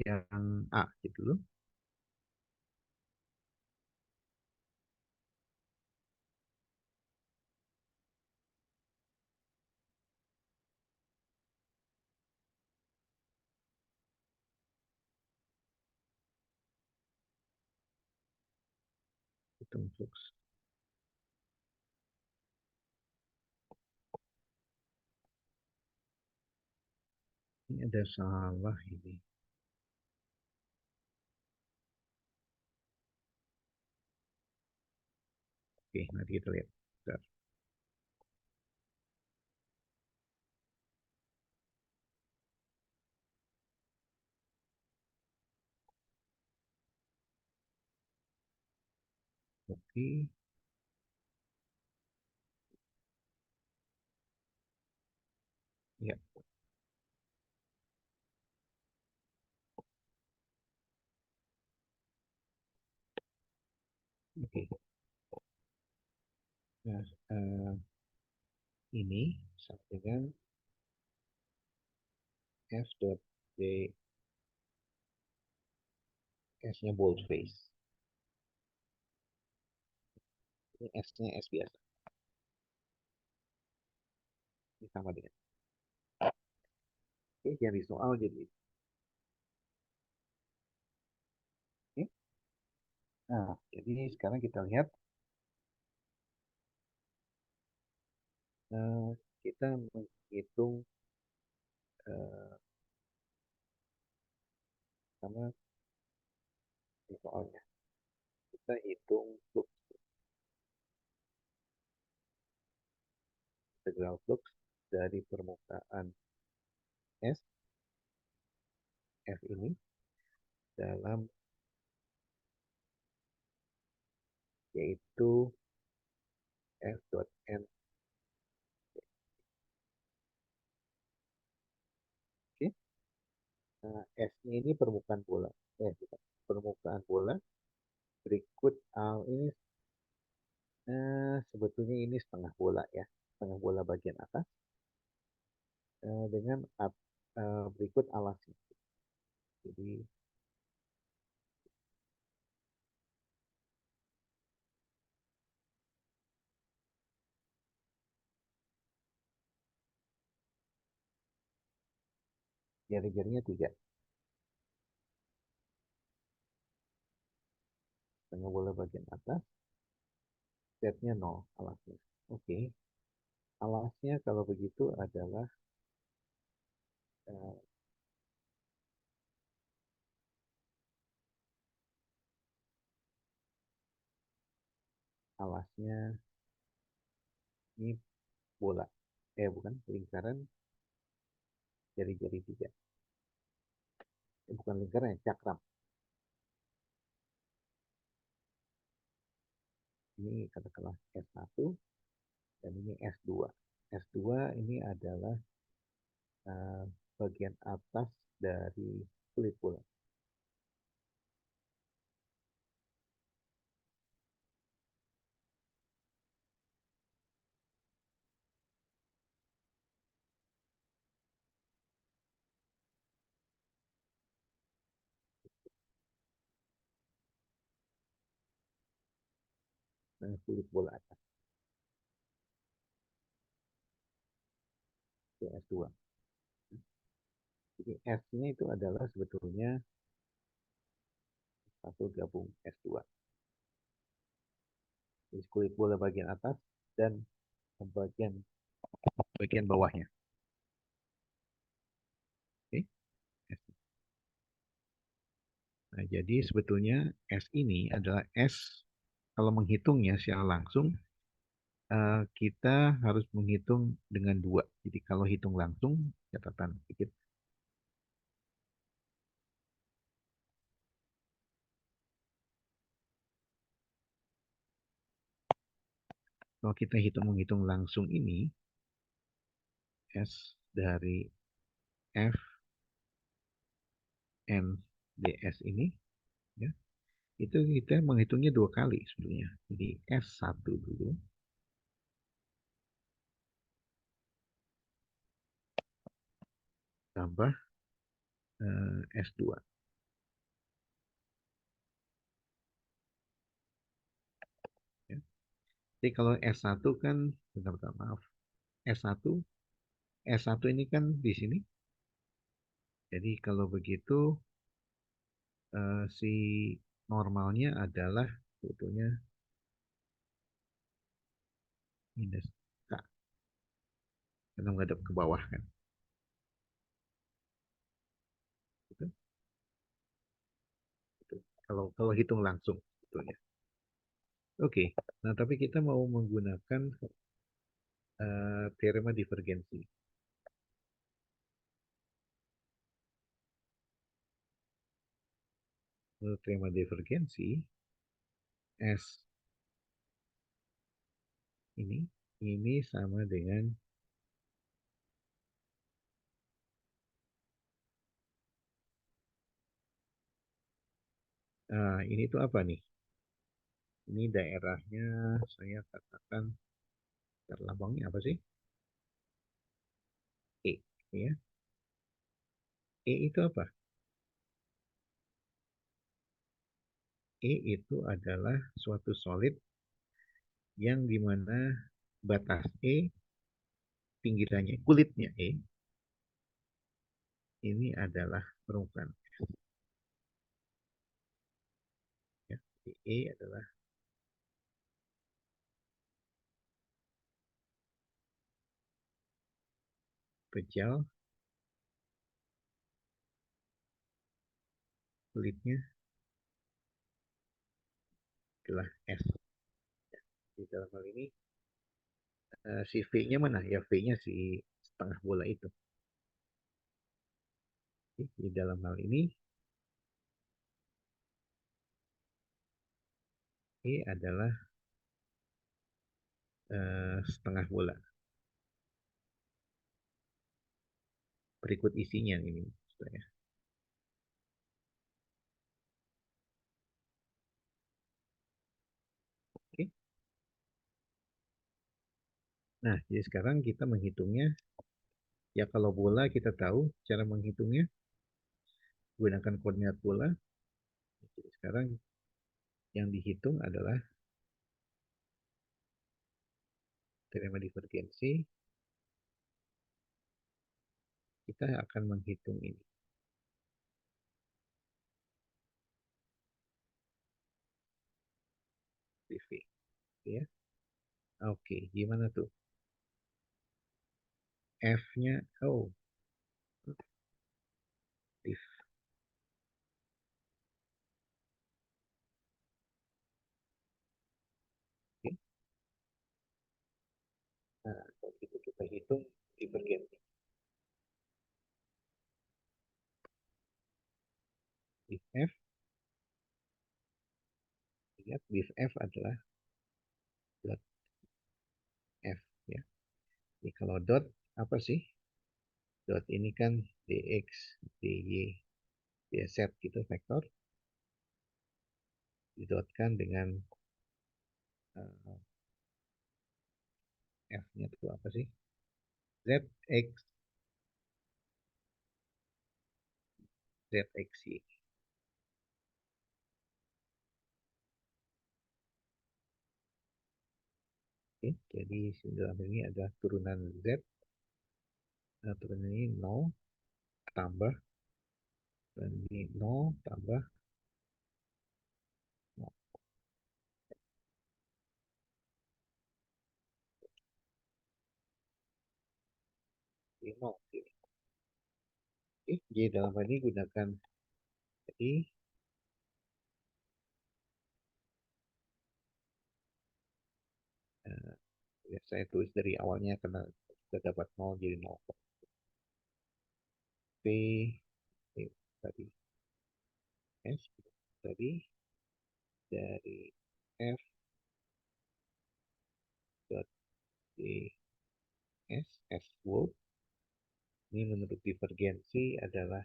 yang A gitu loh. hitung flux. Ini ada salah ini. Oke, nanti kita lihat. Bentar. Oke, ya. Oke. Nah, ini sama dengan f dot d s-nya boldface. Ini s-nya s biasa. Ini sama dengan. Oke, yang di soal jadi. Oke. Nah, jadi sekarang kita lihat eh, kita menghitung eh, sama di soalnya. Kita hitung flux, integral flux dari permukaan S F ini dalam yaitu F dot N. Oke. Nah, S-nya ini permukaan bola. Bukan. Permukaan bola. Berikut ini sebetulnya ini setengah bola ya. Setengah bola bagian atas dengan berikut alasnya. Jadi jari-jarinya 3. Setengah bola bagian atas. Z-nya 0 alasnya. Oke. Alasnya kalau begitu adalah eh, alasnya ini bola. Bukan lingkaran jari-jari 3. Bukan lingkaran, cakram. Ini katakanlah S1 dan ini S2. S2 ini adalah uh, bagian atas dari kulit bola. Kulit bola atas. Itu S2. Jadi S-nya itu adalah sebetulnya satu gabung S2. Jadi kulit bola bagian atas dan bagian bagian bawahnya. Oke. Nah, jadi sebetulnya S ini adalah S, kalau menghitungnya secara langsung, kita harus menghitung dengan 2. Jadi kalau hitung langsung, catatan sedikit. Kalau kita menghitung langsung ini, S dari F N ds ini, ya, itu kita menghitungnya 2 kali sebenarnya. Jadi S1 dulu, tambah S2. Ya. Jadi kalau S1 kan, bentar, maaf, S1, S1 ini kan di sini. Jadi kalau begitu, si normalnya adalah sebetulnya minus K. Karena menghadap ke bawah kan. Gitu. Gitu. Kalau kalau hitung langsung sebetulnya. Oke. Nah, tapi kita mau menggunakan teorema divergensi. Menurut teorema divergensi, S ini sama dengan ini tuh apa nih? Ini daerahnya saya katakan terlambangnya apa sih? E, ya. E itu apa? E itu adalah suatu solid yang dimana batas E, pinggirannya, kulitnya E, ini adalah permukaan. Ya. E adalah pejal kulitnya adalah S. Di dalam hal ini si V-nya mana? Ya V-nya si setengah bola itu. Di dalam hal ini E adalah setengah bola. Berikut isinya ini. Oke. Nah, jadi sekarang kita menghitungnya. Ya kalau bola kita tahu cara menghitungnya gunakan koordinat bola. Jadi sekarang yang dihitung adalah teorema divergensi. Kita akan menghitung ini. PV. Ya. Oke, gimana tuh? F-nya, oh, div. Oke. Nah, kalau gitu kita hitung divergensi. Div F, lihat div F adalah dot F. Ya. Jadi kalau dot, apa sih? Dot ini kan dx, dy, dz gitu vektor. Didotkan dengan F-nya itu apa sih? Zx, Zxy. Oke, jadi dalam ini ada turunan Z. Nah, turunan ini 0 tambah, dan ini 0 tambah 0. Jadi 0. Oke, jadi dalam hal ini gunakan, jadi eh, ya, saya tulis dari awalnya karena kita dapat 0 jadi 0. P, tadi S, tadi dari F dot D S, S volt. Ini menurut divergensi adalah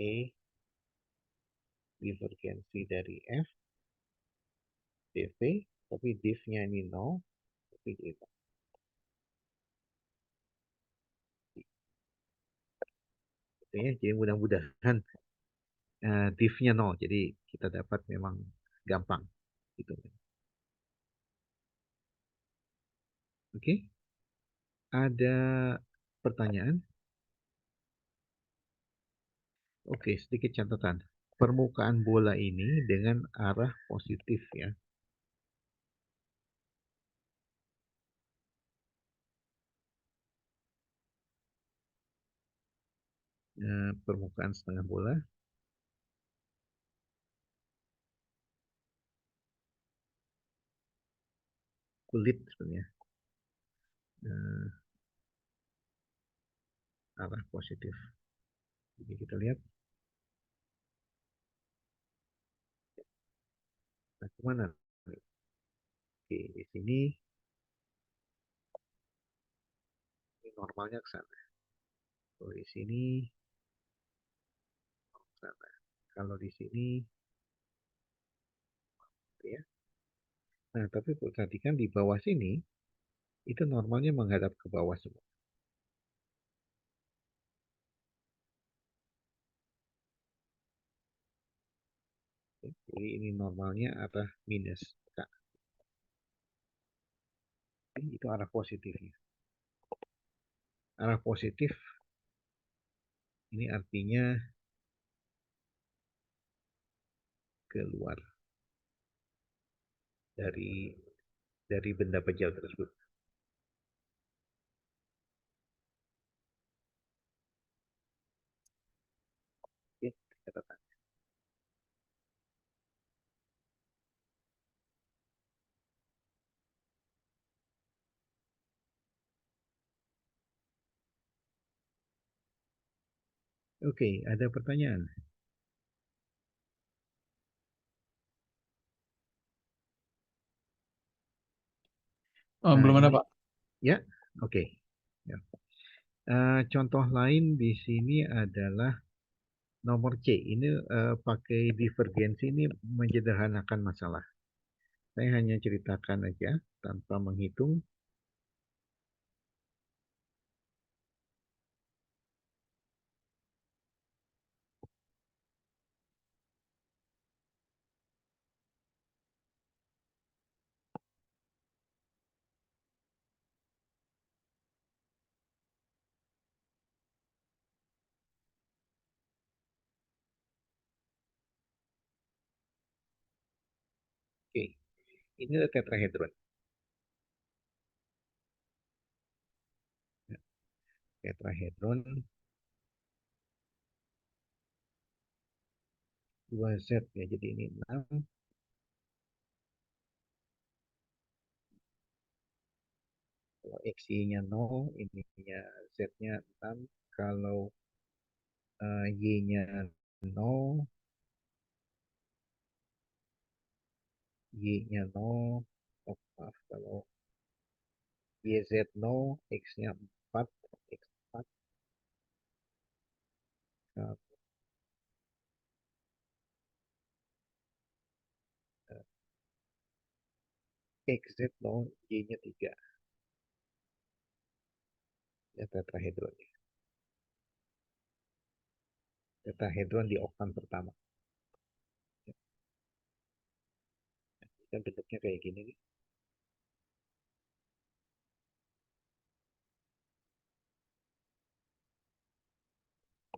E divergensi dari F dv, tapi div-nya ini 0, tapi gitu. Ya, jadi mudah-mudahan div-nya 0, jadi kita dapat memang gampang gitu. Oke, ada pertanyaan? Oke, sedikit catatan. Permukaan bola ini dengan arah positif ya. permukaan setengah bola, kulit sebenarnya, eh, arah positif. Jadi kita lihat, nah kemana? Oke, di sini ini normalnya ke sana. Kalau di sini ke sana. Kalau di sini, ya. Nah, tapi perhatikan di bawah sini itu normalnya menghadap ke bawah semua. Jadi ini normalnya arah minus K. Itu arah positifnya. Arah positif ini artinya keluar dari benda pejauh tersebut. Oke, catatan. Oke, ada pertanyaan? Nah, Belum ada, ini Pak. ya, oke. Ya. Contoh lain di sini adalah nomor C. Ini pakai divergensi ini menyederhanakan masalah. Saya hanya ceritakan aja tanpa menghitung. Oke, ini adalah tetrahedron. Ya, tetrahedron 2Z ya. Jadi ini 6. Kalau X-nya 0, ininya Z-nya 6. Kalau Y-nya 0, Y-nya 0. Oh, maaf, kalau YZ 0, X-nya 4, X 4, XZ 0, Y-nya 3. Ya, tetrahedron. Tetrahedron di oktan pertama. Dan bentuknya kayak gini nih.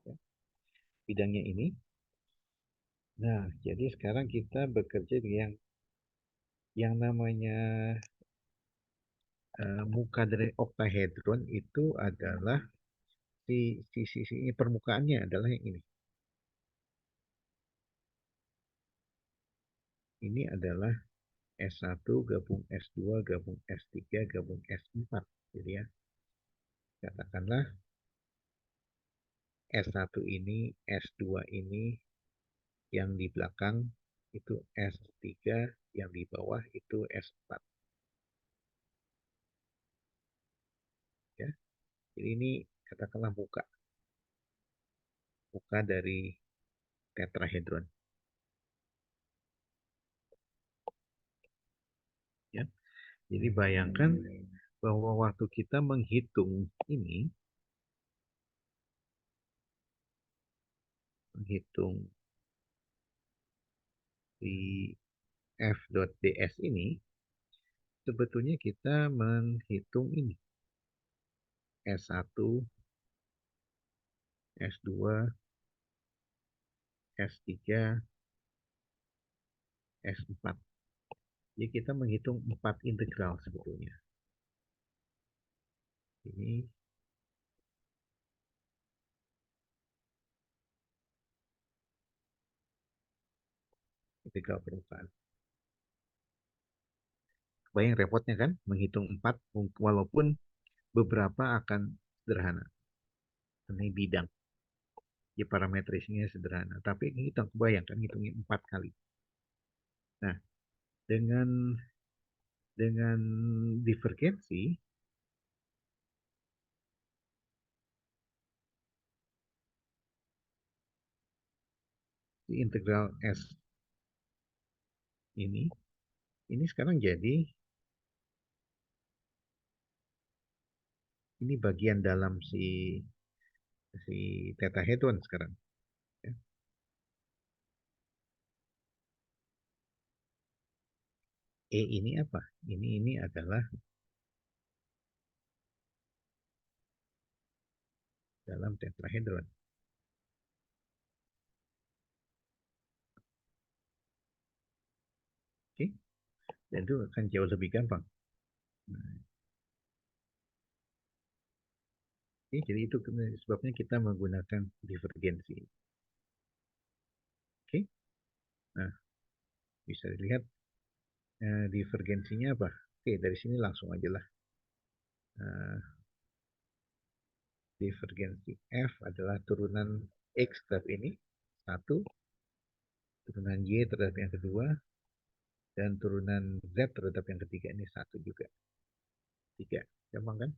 Ya, bidangnya ini. Nah, jadi sekarang kita bekerja dengan yang namanya muka dari oktahedron itu adalah sisi ini permukaannya adalah yang ini. Ini adalah S1 gabung S2 gabung S3 gabung S4. Jadi ya, katakanlah S1 ini, S2 ini, yang di belakang itu S3, yang di bawah itu S4. Ya. Jadi ini katakanlah muka dari tetrahedron. Ya. Jadi bayangkan bahwa waktu kita menghitung ini, menghitung di f.ds ini, sebetulnya kita menghitung ini S1, S2, S3, S4. Jadi kita menghitung 4 integral sebetulnya. Ini integral permukaan. Bayang repotnya kan, menghitung 4, walaupun beberapa akan sederhana. Ini bidang. Ya parametrisnya sederhana. Tapi kita bayangkan hitungnya 4 kali. Nah, dengan divergensi, di integral S ini sekarang jadi, ini bagian dalam si tetrahedron sekarang. Ya. Ini apa? Ini adalah dalam tetrahedron. Oke, dan itu akan jauh lebih gampang. Nah, jadi itu sebabnya kita menggunakan divergensi. Oke, nah bisa dilihat divergensinya apa? Oke, dari sini langsung aja lah. Divergensi F adalah turunan X terhadap ini, 1, turunan Y terhadap yang kedua, dan turunan Z terhadap yang ketiga ini 1 juga. 3, gampang kan?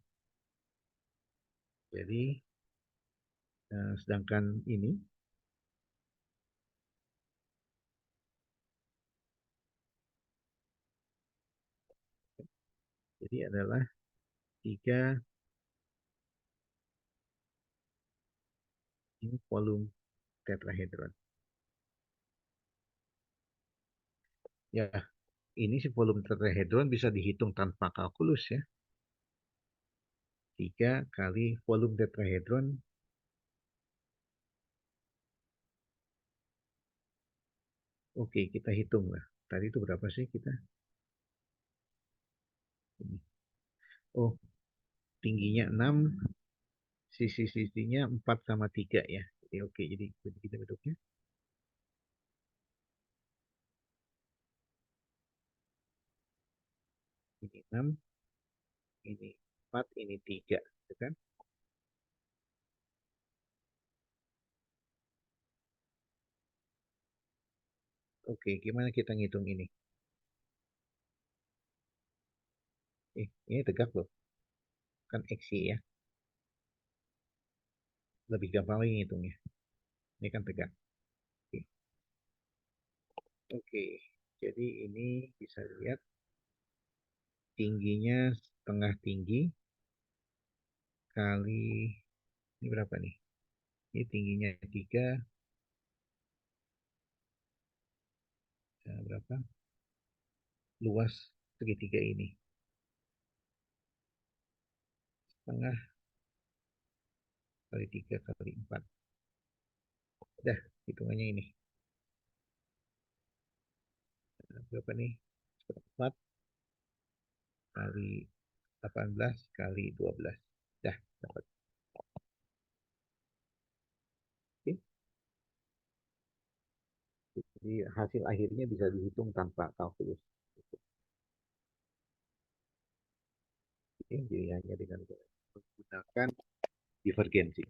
Jadi, sedangkan ini, jadi adalah 3, ini volume tetrahedron. Ya, ini si volume tetrahedron bisa dihitung tanpa kalkulus ya. 3 kali volume tetrahedron. Oke, kita hitung lah. Tadi itu berapa sih kita? Ini. Oh, tingginya 6, sisi-sisinya 4 sama 3 ya. Jadi oke, jadi kita bentuknya. Ini 6, ini 4, ini 3. Gitu kan? Oke, gimana kita ngitung ini? Ini tegak loh. Kan XY ya. Lebih gampang lagi ngitungnya. Ini kan tegak. Oke. Oke. Jadi ini bisa dilihat tingginya setengah tinggi kali, ini berapa nih? Ini tingginya 3, berapa? Luas segitiga ini. Setengah kali 3 kali 4. Udah, hitungannya ini. Berapa nih? 4 kali 18 kali 12. Dah, dapat. Oke. Jadi hasil akhirnya bisa dihitung tanpa kalkulus. Jadi hanya dengan menggunakan divergensi.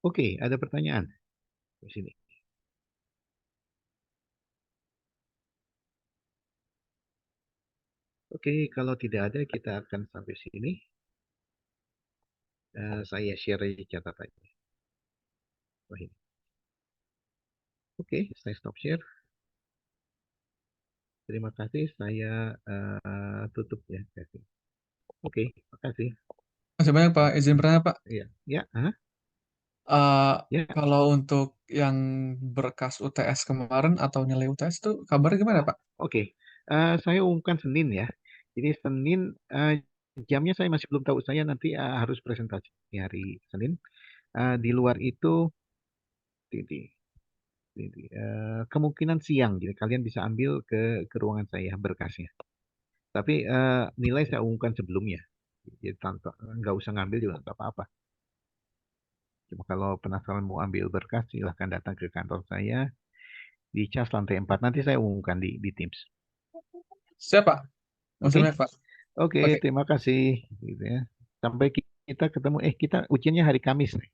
Oke, ada pertanyaan di sini. Oke, kalau tidak ada kita akan sampai sini. Saya share catatannya. Wah, ini. Oke, saya stop share. Terima kasih. Saya tutup ya. Oke, makasih. Masih banyak Pak, izin bertanya Pak. Iya, ya, Eh, ya. kalau untuk yang berkas UTS kemarin atau nilai UTS itu kabarnya gimana Pak? Oke. Saya umumkan Senin ya. Jadi Senin jamnya saya masih belum tahu. Saya nanti harus presentasi di hari Senin. Di luar itu, kemungkinan siang. Jadi kalian bisa ambil ke ruangan saya berkasnya. Tapi nilai saya umumkan sebelumnya. Jadi tanpa nggak usah ngambil juga nggak apa-apa. Cuma kalau penasaran mau ambil berkas, silahkan datang ke kantor saya. di CAS lantai 4. Nanti saya umumkan di Teams. Siap, Pak. Masih Oke? banyak, Pak. Oke, Oke. terima kasih gitu ya. Sampai kita ketemu kita ujiannya hari Kamis nih.